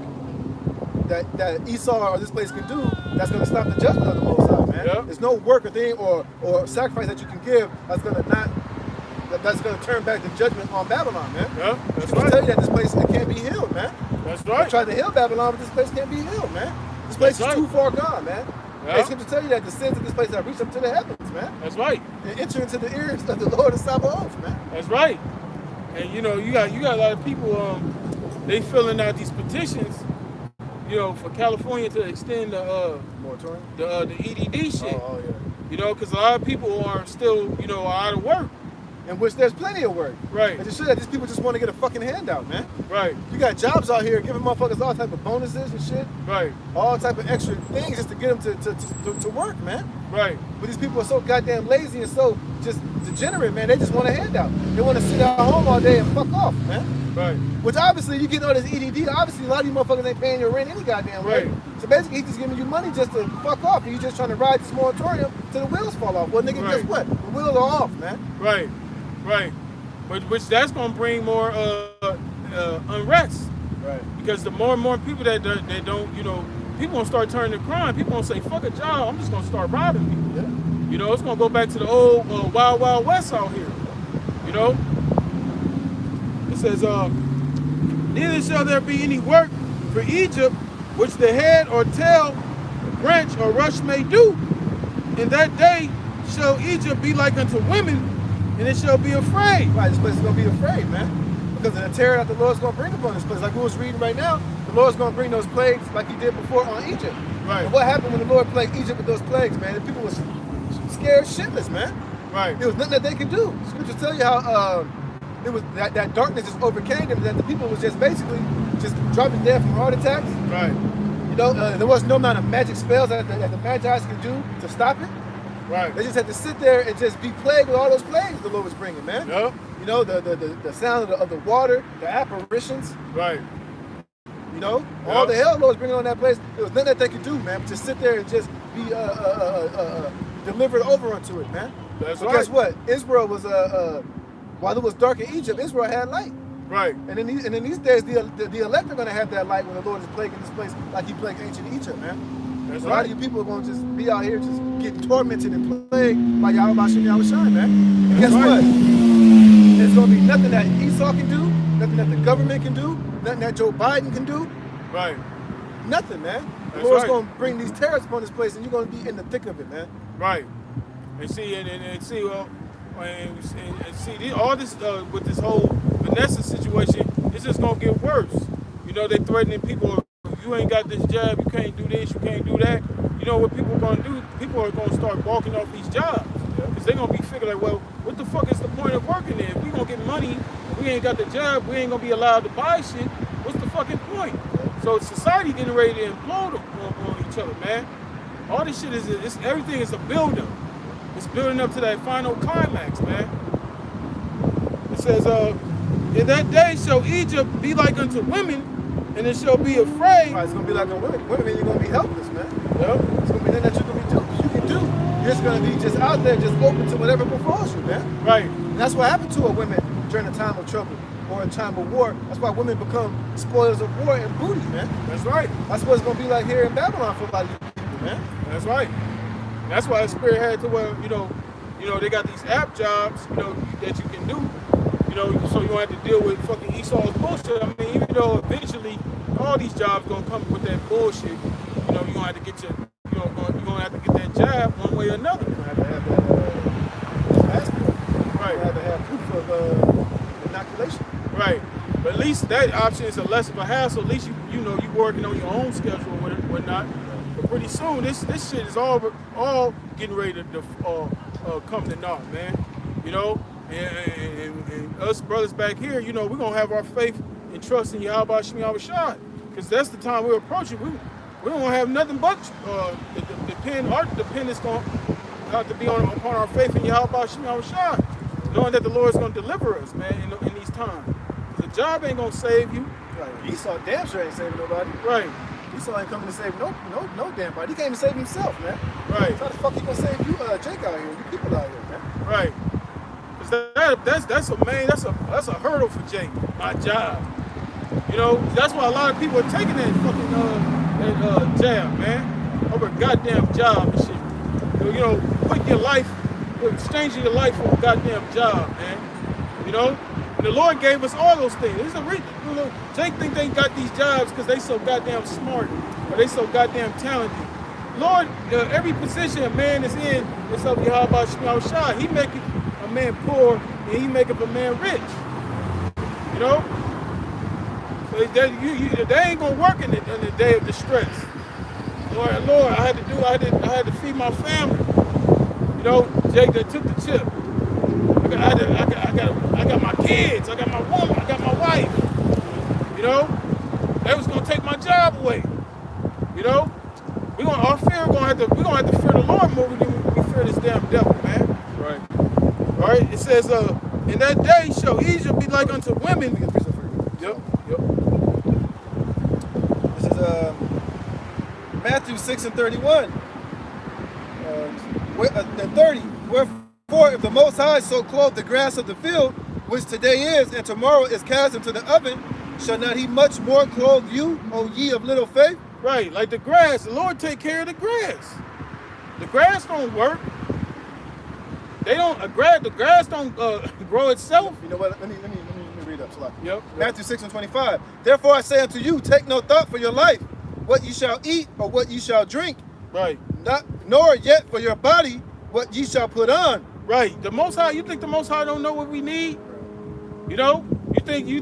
Speaker 2: that Esau or this place can do that's going to stop the judgment of the Most High, man.
Speaker 3: Yeah.
Speaker 2: There's no work or thing or sacrifice that you can give that's going to turn back the judgment on Babylon, man.
Speaker 3: Yeah, that's
Speaker 2: People
Speaker 3: right.
Speaker 2: tell you that this place it can't be healed, man.
Speaker 3: That's
Speaker 2: They
Speaker 3: right.
Speaker 2: tried to heal Babylon, but this place can't be healed, man. This place
Speaker 3: That's
Speaker 2: is
Speaker 3: right.
Speaker 2: too far gone, man.
Speaker 3: Yeah.
Speaker 2: They seem to tell you that the sins of this place have reached up to the heavens, man.
Speaker 3: That's right.
Speaker 2: And enter into the ears of the Lord of Sabaoth, man.
Speaker 3: That's right. And you got a lot of people they filling out these petitions, for California to extend the
Speaker 2: Moratorium?
Speaker 3: the EDD shit.
Speaker 2: Oh, yeah.
Speaker 3: Because a lot of people are still are out of work.
Speaker 2: In which there's plenty of work.
Speaker 3: Right.
Speaker 2: But you should have, these people just want to get a fucking handout, man.
Speaker 3: Right.
Speaker 2: You got jobs out here giving motherfuckers all type of bonuses and shit.
Speaker 3: Right.
Speaker 2: All type of extra things just to get them to work, man.
Speaker 3: Right.
Speaker 2: But these people are so goddamn lazy and so just degenerate, man. They just want a handout. They want to sit at home all day and fuck off, man.
Speaker 3: Right.
Speaker 2: Which obviously, you get all this EDD, obviously a lot of you motherfuckers ain't paying your rent any goddamn way.
Speaker 3: Right.
Speaker 2: So basically, he's just giving you money just to fuck off. And you just trying to ride this moratorium till the wheels fall off. Well, nigga,
Speaker 3: Right.
Speaker 2: guess what? The wheels are off, man.
Speaker 3: Right. Right. Which that's gonna bring more unrest.
Speaker 2: Right.
Speaker 3: Because the more and more people that don't, people gonna start turning to crime. People gonna say, "Fuck a job, I'm just gonna start robbing people."
Speaker 2: Yeah.
Speaker 3: It's gonna go back to the old Wild Wild West out here. It says, "Neither shall there be any work for Egypt, which the head or tail, branch or rush may do. In that day shall Egypt be like unto women, and it shall be afraid."
Speaker 2: Right, this place is going to be afraid, man. Because of the terror that the Lord's going to bring upon this place. Like we was reading right now, the Lord's going to bring those plagues like he did before on Egypt.
Speaker 3: Right.
Speaker 2: And what happened when the Lord plagued Egypt with those plagues, man? The people was scared shitless, man.
Speaker 3: Right.
Speaker 2: There was nothing that they could do. Scriptures tell you how it was that darkness just overcame them, that the people was just basically just dropping dead from heart attacks.
Speaker 3: Right.
Speaker 2: There was no amount of magic spells that the Magi's could do to stop it.
Speaker 3: Right.
Speaker 2: They just had to sit there and just be plagued with all those plagues the Lord was bringing, man.
Speaker 3: Yep.
Speaker 2: The sound of the water, the apparitions,
Speaker 3: Right.
Speaker 2: all the hell the Lord was bringing on that place. There was nothing that they could do, man, but just sit there and just be delivered over unto it, man.
Speaker 3: That's
Speaker 2: So
Speaker 3: right.
Speaker 2: guess what? Israel was, while it was dark in Egypt, Israel had light.
Speaker 3: Right.
Speaker 2: And in these days, the elect are going to have that light when the Lord is plaguing this place like he plagued ancient Egypt, man.
Speaker 3: That's
Speaker 2: A lot
Speaker 3: right.
Speaker 2: of you people are going to just be out here just getting tormented and plagued by Yahweh Shem Yahweh Shai, man. And guess
Speaker 3: right.
Speaker 2: what? There's going to be nothing that Esau can do, nothing that the government can do, nothing that Joe Biden can do,
Speaker 3: Right.
Speaker 2: nothing, man. The
Speaker 3: That's
Speaker 2: Lord's
Speaker 3: right.
Speaker 2: going to bring these terrorists upon this place, and you're going to be in the thick of it, man.
Speaker 3: Right. And see, and see, all this with this whole Vanessa situation, it's just gonna get worse. They threatening people. You ain't got this job. You can't do this. You can't do that. You know what people are gonna do? People are gonna start walking off these jobs because they're gonna be figuring like, well, what the fuck is the point of working there? If we gonna get money, we ain't got the job. We ain't gonna be allowed to buy shit. What's the fucking point? So society getting ready to implode on each other, man. All this shit is everything is a build-up. It's building up to that final climax, man. It says, in that day shall Egypt be like unto women, and it shall be afraid.
Speaker 2: Right, it's going to be like a women. Women, you're going to be helpless, man.
Speaker 3: Yep.
Speaker 2: It's going to be nothing that you can do. You're just going to be just out there, just open to whatever befalls you, man.
Speaker 3: Right.
Speaker 2: And that's what happened to a women during a time of trouble or a time of war. That's why women become spoilers of war and booty, man.
Speaker 3: That's right.
Speaker 2: That's what it's going to be like here in Babylon for a lot of you people, man.
Speaker 3: That's right. That's why Spirit had to where, they got these app jobs, that you can do, so you don't have to deal with fucking Esau's bullshit. I mean, even though eventually all these jobs gonna come with that bullshit, you're gonna have to get you're gonna have to get that job one way or another.
Speaker 2: You're going to have that passport.
Speaker 3: Right.
Speaker 2: You're going to have proof of inoculation.
Speaker 3: Right. But at least that option is a less of a hassle. At least you working on your own schedule or whatnot. But pretty soon this shit is all getting ready to come to naught, man. And us brothers back here, we're gonna have our faith and trust in Yahweh Shem Yahweh Shai. Because that's the time we're approaching. We don't have nothing but our dependence gonna have to be upon our faith in Yahweh Shem Yahweh Shai. Knowing that the Lord is gonna deliver us, man, in these times. The job ain't gonna save you.
Speaker 2: Right. Esau damn sure ain't saving nobody.
Speaker 3: Right.
Speaker 2: Esau ain't coming to save no damn body. He came to save himself, man.
Speaker 3: Right.
Speaker 2: So how the fuck he gonna save you, Jake out here, you people out here, man?
Speaker 3: Right. Cause that's a hurdle for Jake. My job. You know, that's why a lot of people are taking that fucking jab, man, over a goddamn job and shit. You know, putting your life, exchanging your life for a goddamn job, man. You know, and the Lord gave us all those things. It's a reason. You know, Jake think they got these jobs because they so goddamn smart or they so goddamn talented. Lord, every position a man is in, it's up Yahweh Shemel Shah. He make a man poor and he make up a man rich. You know? So they ain't gonna work in the day of distress. Lord, I had to feed my family. You know, Jake that took the chip. I got my kids, I got my woman, I got my wife. You know? They was gonna take my job away. You know? We're gonna have to fear the Lord more than we fear this damn devil, man.
Speaker 1: Right.
Speaker 3: All right. It says, in that day shall Egypt be like unto women. Yep.
Speaker 2: This is Matthew 6:31. And 30. Wherefore, if the Most High so clothe the grass of the field, which today is and tomorrow is cast into the oven, shall not he much more clothe you, O ye of little faith?
Speaker 3: Right, like the grass. The Lord take care of the grass. The grass don't work. The grass don't grow itself.
Speaker 2: You know what? Let me read up. So
Speaker 3: Yep.
Speaker 2: Matthew 6:25. Therefore I say unto you, take no thought for your life, what ye shall eat or what ye shall drink.
Speaker 3: Right.
Speaker 2: Nor yet for your body, what ye shall put on.
Speaker 3: Right. The Most High. You think the Most High don't know what we need? You know. You think you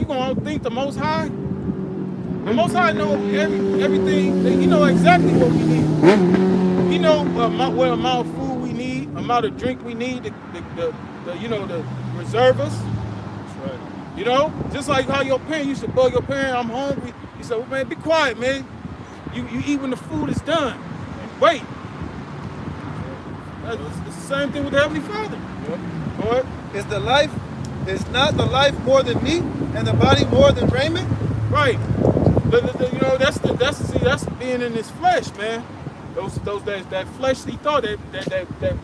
Speaker 3: gonna outthink the Most High? The Most High know everything. He know exactly what we need. He know what amount of food we need, amount of drink we need, the reservists.
Speaker 1: That's right.
Speaker 3: You know, just like how your parent used to bug your parent, I'm hungry. He said, well, man, be quiet, man. You eat when the food is done. Wait. It's the same thing with the Heavenly Father.
Speaker 1: Yep.
Speaker 3: Go ahead.
Speaker 2: Is not the life more than meat, and the body more than raiment?
Speaker 3: Right. You know, that's being in this flesh, man. That fleshly thought, that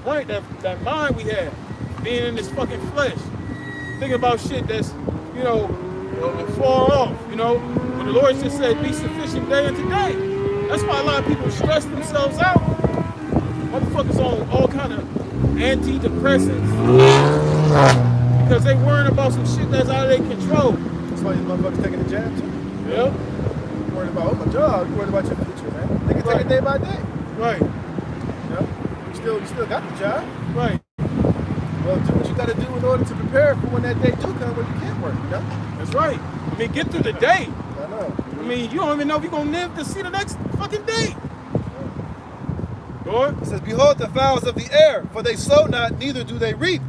Speaker 3: brain, that mind we have, being in this fucking flesh, thinking about shit that's, you know, far off. You know, when the Lord just said, "Be sufficient day unto day." That's why a lot of people stress themselves out. Motherfuckers on all kind of antidepressants because they worrying about some shit that's out of their control.
Speaker 2: That's why these motherfuckers taking the jab too.
Speaker 3: Yep.
Speaker 2: You worried about my job. You worried about your future, man. They can take it day by day.
Speaker 3: Right.
Speaker 2: You know, you still got the job.
Speaker 3: Right.
Speaker 2: Well, do what you got to do in order to prepare for when that day do come when you can't work. You know.
Speaker 3: That's right. I mean, get through the day.
Speaker 2: I know.
Speaker 3: I mean, you don't even know if you're gonna live to see the next fucking day. Go ahead.
Speaker 2: It says, behold the fowls of the air, for they sow not, neither do they reap,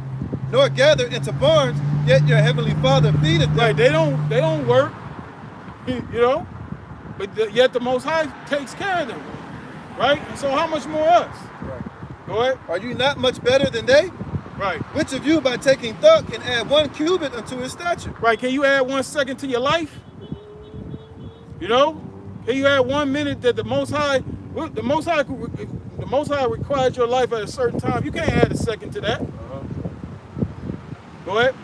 Speaker 2: nor gather into barns, yet your heavenly Father feedeth them.
Speaker 3: Right. They don't work. You know, but yet the Most High takes care of them. Right. And so how much more us?
Speaker 2: Right.
Speaker 3: Go ahead.
Speaker 2: Are you not much better than they?
Speaker 3: Right.
Speaker 2: Which of you, by taking thought, can add 1 cubit unto his stature?
Speaker 3: Right. Can you add 1 second to your life? You know, can you add 1 minute that the Most High requires your life at a certain time? You can't add a second to that. Go ahead.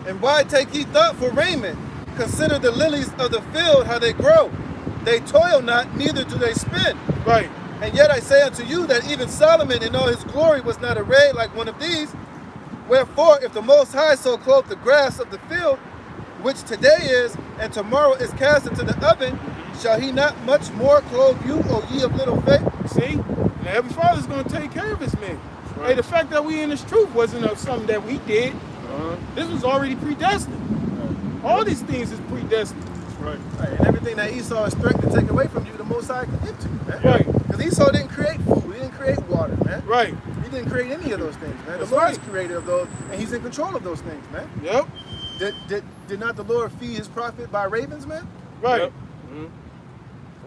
Speaker 2: And why take ye thought for raiment? Consider the lilies of the field, how they grow. They toil not, neither do they spin.
Speaker 3: Right.
Speaker 2: And yet I say unto you that even Solomon in all his glory was not arrayed like one of these. Wherefore, if the Most High so clothe the grass of the field, which today is and tomorrow is cast into the oven, shall he not much more clothe you, O ye of little faith?
Speaker 3: See? And Heavenly Father's going to take care of his men. Right. Hey, the fact that we in this truth wasn't of something that we did. This was already predestined. All these things is predestined.
Speaker 1: Right.
Speaker 2: And everything that Esau is threatening to take away from you, the Most High can give to you, man.
Speaker 3: Right.
Speaker 2: Because Esau didn't create food. He didn't create water, man.
Speaker 3: Right.
Speaker 2: He didn't create any of those things, man.
Speaker 3: That's
Speaker 2: the Lord is
Speaker 3: right.
Speaker 2: creator of those, and he's in control of those things, man.
Speaker 3: Yep.
Speaker 2: Did not the Lord feed his prophet by ravens, man?
Speaker 3: Right.
Speaker 1: Yep.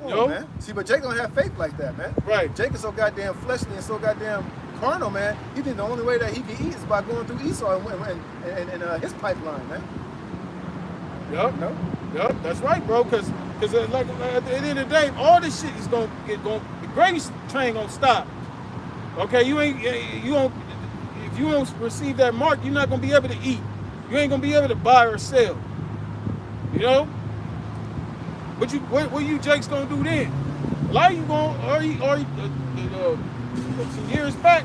Speaker 2: Come on, man. See, but Jake don't have faith like that, man.
Speaker 3: Right.
Speaker 2: Jake is so goddamn fleshly and so goddamn carnal, man. He think the only way that he can eat is by going through Esau and his pipeline, man.
Speaker 3: Yep.
Speaker 2: No?
Speaker 3: Yep. That's right, bro. Because Because like at the end of the day, all this shit is the gravy train gonna stop. Okay, you don't. If you don't receive that mark, you're not gonna be able to eat. You ain't gonna be able to buy or sell. You know. But what you Jake's gonna do then? A lot of you some years back,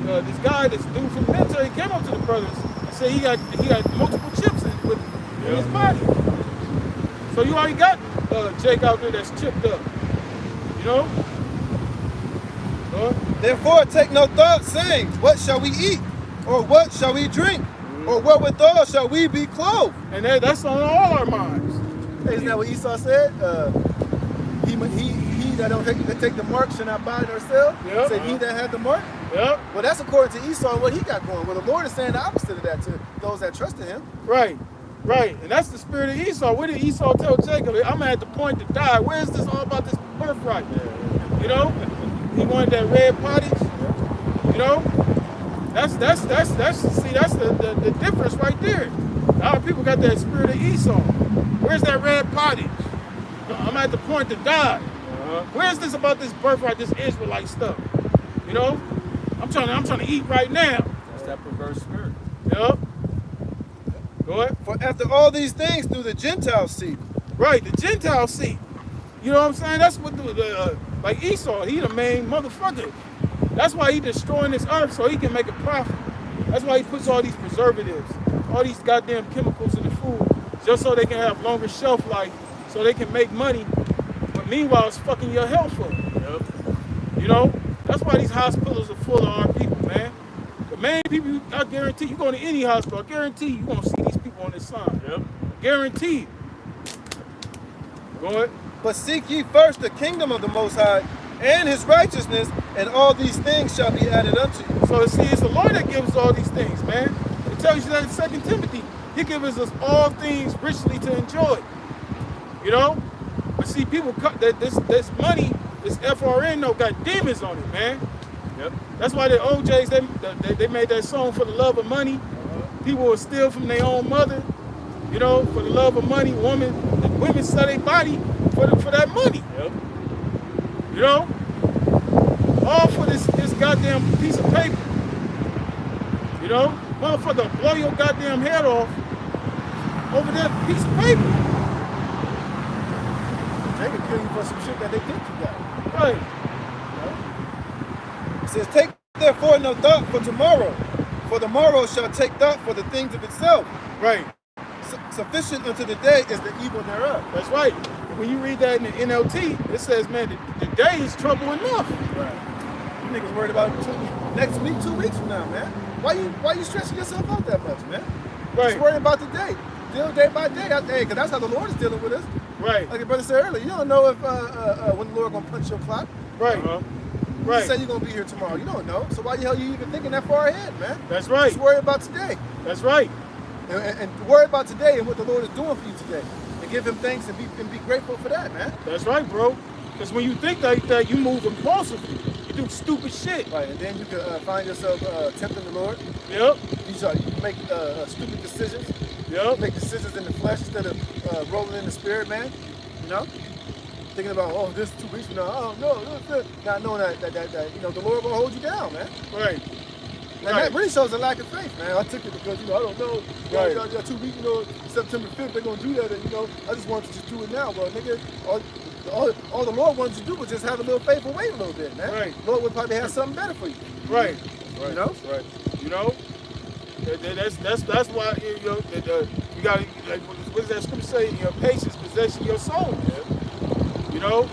Speaker 3: this guy, this dude from the military, came up to the brothers and said he got multiple chips in his body. So you already got Jake out there that's chipped up. You know?
Speaker 2: Therefore, take no thought, saying, what shall we eat? Or what shall we drink? Or wherewithal shall we be clothed?
Speaker 3: And that's on all our minds.
Speaker 2: Isn't that what Esau said? He that don't take the mark shall not buy nor sell.
Speaker 3: Yep.
Speaker 2: Said he that had the mark.
Speaker 3: Yep.
Speaker 2: Well, that's according to Esau and what he got going. Well, the Lord is saying the opposite of that to those that trust in him.
Speaker 3: Right. And that's the spirit of Esau. What did Esau tell Jacob? I'm at the point to die. Where is this all about this birthright? You know? He wanted that red pottage. You know? That's the difference right there. A lot of people got that spirit of Esau. Where's that red pottage? I'm at the point to die. Where's this about this birthright, this Israelite stuff? You know? I'm trying to eat right now.
Speaker 1: That's that perverse spirit.
Speaker 3: Yep. Go ahead.
Speaker 2: For after all these things through the Gentiles seek.
Speaker 3: Right, the Gentiles seek. You know what I'm saying? That's what like Esau, he the main motherfucker. That's why he destroying this earth so he can make a profit. That's why he puts all these preservatives, all these goddamn chemicals in the food, just so they can have longer shelf life, so they can make money. But meanwhile, it's fucking your health up.
Speaker 1: Yep.
Speaker 3: You know? That's why these hospitals are full of our people, man. The main people, I guarantee, you go to any hospital, I guarantee you're going to see these people on this sign.
Speaker 1: Yep.
Speaker 3: Guaranteed. Go ahead.
Speaker 2: But seek ye first the kingdom of the Most High and his righteousness, and all these things shall be added unto you.
Speaker 3: So see, it's the Lord that gives us all these things, man. It tells you that in 2 Timothy. He gives us all things richly to enjoy. You know? But see, people cut that this money, this FRN though, got demons on it, man.
Speaker 1: Yep.
Speaker 3: That's why the OJs, they made that song for the love of money. People will steal from their own mother, you know, for the love of money. Women sell their body for that money.
Speaker 1: Yep.
Speaker 3: You know? All for this goddamn piece of paper. You know? Motherfucker blow your goddamn head off over that piece of paper.
Speaker 2: They can kill you for some shit that they think you got.
Speaker 3: Right.
Speaker 2: It says, take therefore no thought for tomorrow, for the morrow shall take thought for the things of itself.
Speaker 3: Right.
Speaker 2: Sufficient unto the day is the evil thereof.
Speaker 3: That's right. When you read that in the NLT, it says, man, the day is trouble enough.
Speaker 2: Right. You niggas worried about next week, 2 weeks from now, man. Why you stressing yourself out that much, man?
Speaker 3: Right.
Speaker 2: Just worry about the day. Deal day by day. Because that's how the Lord is dealing with us.
Speaker 3: Right.
Speaker 2: Like your brother said earlier, you don't know if when the Lord gonna punch your clock.
Speaker 3: Right. Right.
Speaker 2: You say you're gonna be here tomorrow. You don't know. So why the hell you even thinking that far ahead, man?
Speaker 3: That's right.
Speaker 2: Just worry about today.
Speaker 3: That's right.
Speaker 2: And worry about today and what the Lord is doing for you today. And give him thanks and be grateful for that, man.
Speaker 3: That's right, bro. Because when you think like that, you move impulsively. You do stupid shit.
Speaker 2: Right, and then you can find yourself tempting the Lord.
Speaker 3: Yep.
Speaker 2: You make stupid decisions.
Speaker 3: Yep.
Speaker 2: Make decisions in the flesh instead of rolling in the spirit, man. You know? Thinking about, oh, this 2 weeks from now, oh, no, not knowing that you know, the Lord will hold you down, man.
Speaker 3: Right.
Speaker 2: And that really shows a lack of faith, man. I took it because, you know, I don't know.
Speaker 3: Right.
Speaker 2: 2 weeks, you know, September 5th, they're going to do that. And, you know, I just wanted to just do it now. Well, nigga, all the Lord wanted you to do was just have a little faith and wait a little bit, man.
Speaker 3: Right.
Speaker 2: Lord would probably have something better for you.
Speaker 3: Right.
Speaker 2: You know?
Speaker 3: Right. You know? That's why, you know, you got to, like, what does that scripture say? Your patience possession your soul, man. You know?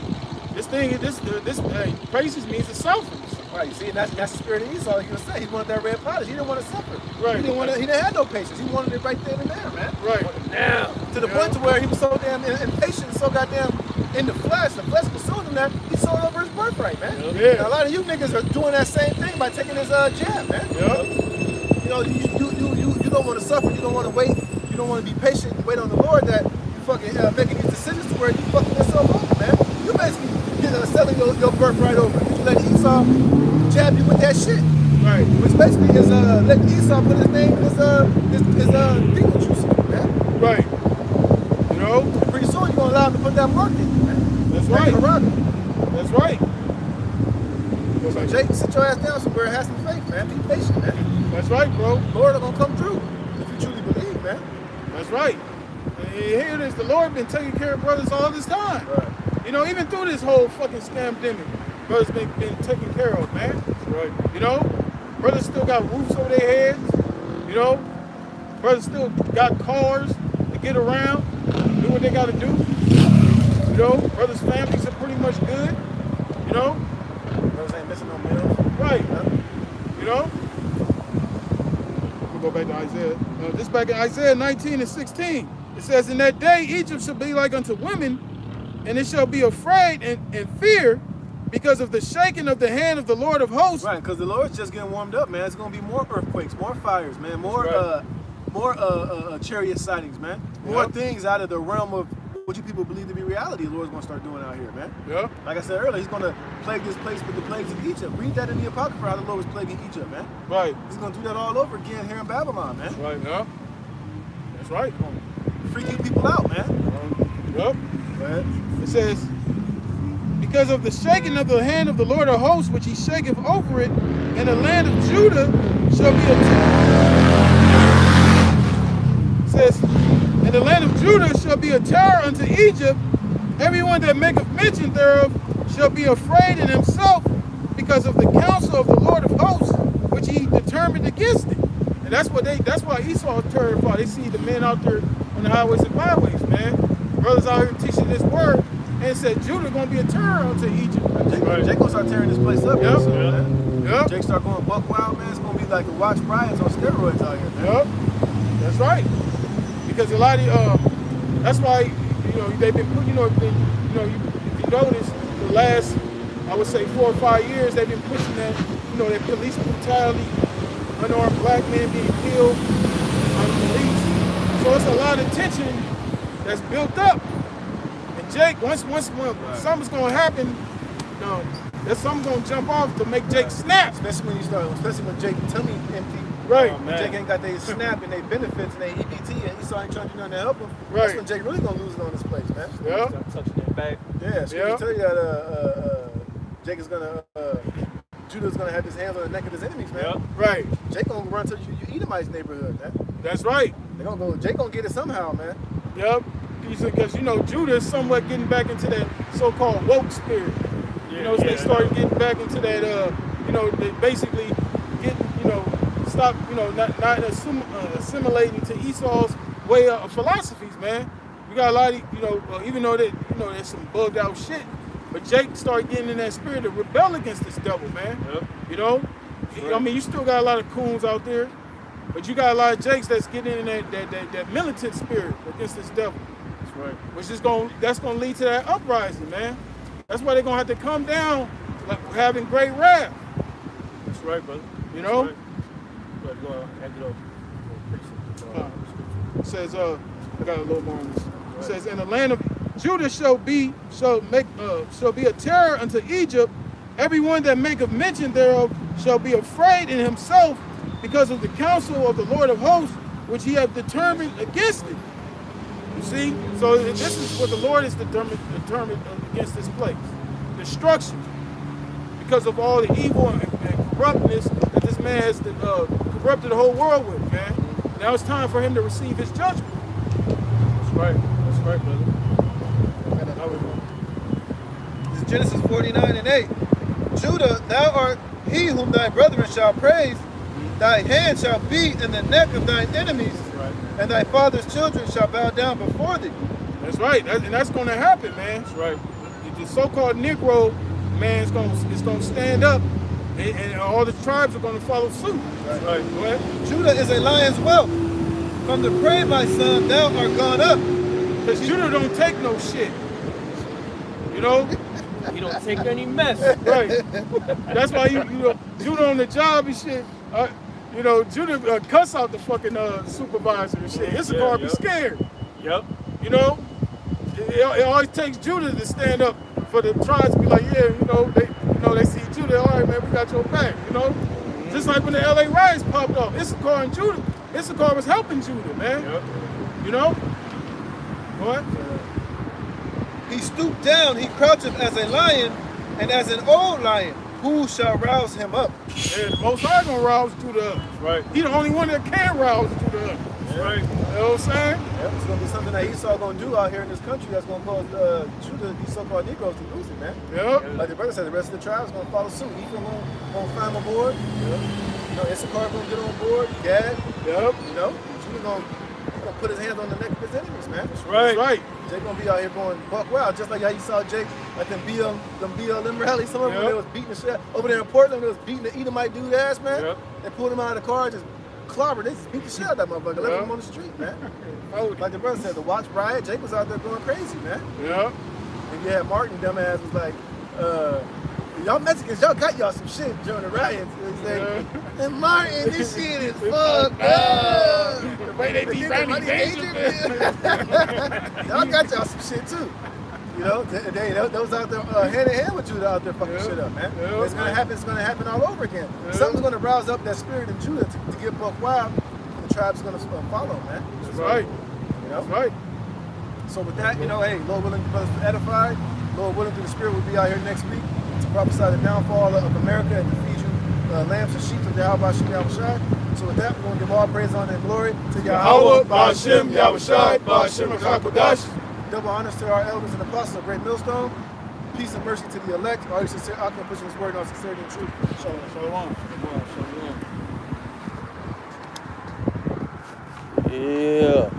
Speaker 3: This patience means to suffer.
Speaker 2: Right, you see, and that's the spirit of Esau. He was saying he wanted that red pottage. He didn't want to suffer.
Speaker 3: Right.
Speaker 2: He didn't have no patience. He wanted it right then and there, man.
Speaker 3: Right.
Speaker 1: Now.
Speaker 2: To the point to where he was so damn impatient, so goddamn in the flesh consumed him that he sold over his birthright, man.
Speaker 3: Yeah.
Speaker 2: Now, a lot of you niggas are doing that same thing by taking his jab, man.
Speaker 3: Yeah.
Speaker 2: You know, you don't want to suffer. You don't want to wait. You don't want to be patient and wait on the Lord. That you fucking making these decisions to where you fucking yourself over, man. You basically selling your birthright over. You let Esau jab you with that shit.
Speaker 3: Right.
Speaker 2: Which basically is letting Esau put his name in his demon juice, man.
Speaker 3: Right. You know? know?
Speaker 2: And pretty soon you're going to allow them to put that work in, man.
Speaker 3: That's
Speaker 2: Make
Speaker 3: right.
Speaker 2: it around.
Speaker 3: That's right.
Speaker 2: So Jake, sit your ass down somewhere and have some faith, man. Be patient, man.
Speaker 3: That's right, bro.
Speaker 2: Lord are going to come through if you truly believe, man.
Speaker 3: That's right. And here it is. The Lord been taking care of brothers all this time.
Speaker 2: Right.
Speaker 3: You know, even through this whole fucking scamdemic, brothers been taken care of, man.
Speaker 1: That's right.
Speaker 3: You know, brothers still got roofs over their heads. You know, brothers still got cars to get around, do what they got to do. You know, brothers' families are pretty much good. You know,
Speaker 2: Brothers ain't missing no meals.
Speaker 3: right?
Speaker 2: Huh?
Speaker 3: You know. We'll go back to Isaiah. This back in Isaiah 19:16. It says, "In that day, Egypt shall be like unto women, and it shall be afraid and fear because of the shaking of the hand of the Lord of hosts."
Speaker 2: Right, because the Lord's just getting warmed up, man. It's going to be more earthquakes, more fires, man. More
Speaker 1: right.
Speaker 2: more chariot sightings, man. More
Speaker 3: Yep.
Speaker 2: things out of the realm of what you people believe to be reality. The Lord's going to start doing out here, man.
Speaker 3: Yeah.
Speaker 2: Like I said earlier, he's going to plague this place with the plagues of Egypt. Read that in the Apocrypha, how the Lord was plaguing Egypt, man.
Speaker 3: Right.
Speaker 2: He's going to do that all over again here in Babylon, man.
Speaker 3: Right. Yeah. That's right.
Speaker 2: Freak you people out, man.
Speaker 3: Yep.
Speaker 2: Go ahead.
Speaker 3: It says, "Because of the shaking of the hand of the Lord of hosts, which he shaketh over it, and the land of Judah shall be a It says, "And the land of Judah shall be a terror unto Egypt. Everyone that maketh mention thereof shall be afraid in himself because of the counsel of the Lord of hosts, which he determined against it." And that's why Esau is terrified. They see the men out there on the highways and byways, man. Brothers out here teaching this word, and it said Judah gonna be a terror unto Egypt.
Speaker 2: Jake gonna start tearing this place up,
Speaker 3: Yep.
Speaker 2: soon, man.
Speaker 3: Yep.
Speaker 2: Jake start going buck wild, man. It's gonna be like a Watch Bryant's on steroids out here, man.
Speaker 3: Yep, that's right. Because a lot of that's why they've been putting if you notice the last I would say 4 or 5 years they've been pushing that that police brutality, unarmed black men being killed on the police. So it's a lot of tension that's built up. And Jake, once something's gonna happen, there's something gonna jump off to make Jake snap.
Speaker 2: Especially when Jake tummy empty.
Speaker 3: Right.
Speaker 1: Oh,
Speaker 2: When
Speaker 1: man.
Speaker 2: Jake ain't got their SNAP and their benefits and their EBT and Esau ain't trying to do nothing to help him.
Speaker 3: Right.
Speaker 2: That's when Jake really gonna lose it on this place, man.
Speaker 3: Yeah.
Speaker 1: Start touching that back.
Speaker 2: Yeah, so
Speaker 3: Yeah.
Speaker 2: tell you that Jake is gonna Judah's gonna have his hands on the neck of his enemies, man.
Speaker 1: Yep.
Speaker 3: Right.
Speaker 2: Jake gonna run to you Edomite's neighborhood, man.
Speaker 3: That's right.
Speaker 2: Jake gonna get it somehow, man.
Speaker 3: Yep. Because Judah is somewhat getting back into that so-called woke spirit. So they started getting back into that. They basically getting stop not assimilating to Esau's way of philosophies, man. We got a lot of even though that there's some bugged out shit, but Jake started getting in that spirit to rebel against this devil, man.
Speaker 1: Yep.
Speaker 3: I mean, you still got a lot of coons out there, but you got a lot of Jakes that's getting in that militant spirit against this devil.
Speaker 1: That's right.
Speaker 3: Which is that's gonna lead to that uprising, man. That's why they're gonna have to come down like having great wrath.
Speaker 1: That's right, brother.
Speaker 3: You know?
Speaker 1: That's right. But go ahead, hand it over.
Speaker 3: It says, I got a little more on this. It says, "And the land of Judah shall be a terror unto Egypt. Everyone that maketh mention thereof shall be afraid in himself because of the counsel of the Lord of hosts, which he hath determined against it." You see? So this is what the Lord is determined against this place. Destruction. Because of all the evil and corruptness that this man has corrupted the whole world with, man. Now it's time for him to receive his judgment.
Speaker 1: That's right. That's right, brother.
Speaker 2: This is Genesis 49:8. Judah, thou art he whom thy brethren shall praise. Thy hand shall be in the neck of thine enemies,
Speaker 1: Right.
Speaker 2: and thy father's children shall bow down before thee.
Speaker 3: That's right. And that's going to happen, man.
Speaker 1: That's right.
Speaker 3: The so-called Negro man is going to stand up, and all the tribes are going to follow suit.
Speaker 1: That's right.
Speaker 3: Go ahead.
Speaker 2: Judah is a lion's whelp. From the prey, my son, thou art gone up.
Speaker 3: Because Judah don't take no shit. You know?
Speaker 1: You don't take any mess.
Speaker 3: Right. That's why Judah on the job and shit. Judah cuss out the fucking supervisor and shit. Issachar be scared.
Speaker 1: Yep.
Speaker 3: You know? It always takes Judah to stand up for the tribes to be like, yeah, they see Judah, all right, man, we got your back, Just like when the LA riots popped off, Issachar and Judah. Issachar was helping Judah, man.
Speaker 1: Yep.
Speaker 3: You know? What?
Speaker 2: He stooped down, he croucheth as a lion, and as an old lion, who shall rouse him up?
Speaker 3: Yeah, the Most High gonna rouse you to the up.
Speaker 1: Right.
Speaker 3: He the only one that can rouse you to the up.
Speaker 1: Right.
Speaker 3: You know what I'm saying?
Speaker 2: Yeah, it's gonna be something that Esau gonna do out here in this country that's gonna cause Judah, these so-called Negroes, to lose it, man.
Speaker 3: Yep.
Speaker 2: Like the brother said, the rest of the tribes gonna follow suit. Ephraim gonna climb aboard. You know, Issachar gonna get on board. Gad.
Speaker 3: Yep.
Speaker 2: You know, Judah gonna put his hands on the neck of his enemies, man.
Speaker 1: That's right.
Speaker 3: That's right.
Speaker 2: Jake gonna be out here going buck wild, just like how you saw Jake at them BLM rallies. Some of them,
Speaker 3: Yep.
Speaker 2: they was beating the shit over there in Portland. They was beating the Edomite dude ass, man.
Speaker 1: Yep.
Speaker 2: They pulled him out of the car, just clobbered. They just beat the shit out of that motherfucker. Left
Speaker 3: Yep.
Speaker 2: him on the street, man.
Speaker 3: Oh,
Speaker 2: Like the brother said, the watch riot. Jake was out there going crazy, man.
Speaker 3: Yep.
Speaker 2: And you had Martin, dumbass, was like, y'all Mexicans, y'all got y'all some shit during the riots. He's like, and Martin, this shit is fucked up.
Speaker 3: The way they beat Rodney Dangerfield.
Speaker 2: Y'all got y'all some shit too. You know, those out there hand in hand with Judah out there fucking shit up, man.
Speaker 3: Yeah.
Speaker 2: It's gonna happen. It's gonna happen all over again.
Speaker 3: Yeah.
Speaker 2: Something's gonna rouse up that spirit in Judah to get buck wild, and the tribe's gonna follow, man.
Speaker 3: That's right.
Speaker 2: You know.
Speaker 3: That's right.
Speaker 2: So with that, you know, hey, Lord willing, brothers edified. Lord willing, through the Spirit, we'll be out here next week to prophesy the downfall of America and to feed you lambs and sheep of Yahweh Bashim Yahushai. So with that, we're going to give all praise, honor, and glory to
Speaker 3: Yahweh,
Speaker 2: Yahweh
Speaker 3: Ba'ashem, Yahushai, Ba'ashem, HaKadosh.
Speaker 2: Double honors to our elders and apostles of Great Millstone. Peace and mercy to the elect. All your sincere, I can push his word on sincerity and truth. Shalom.
Speaker 3: Shalom. Shalom.
Speaker 1: Yeah.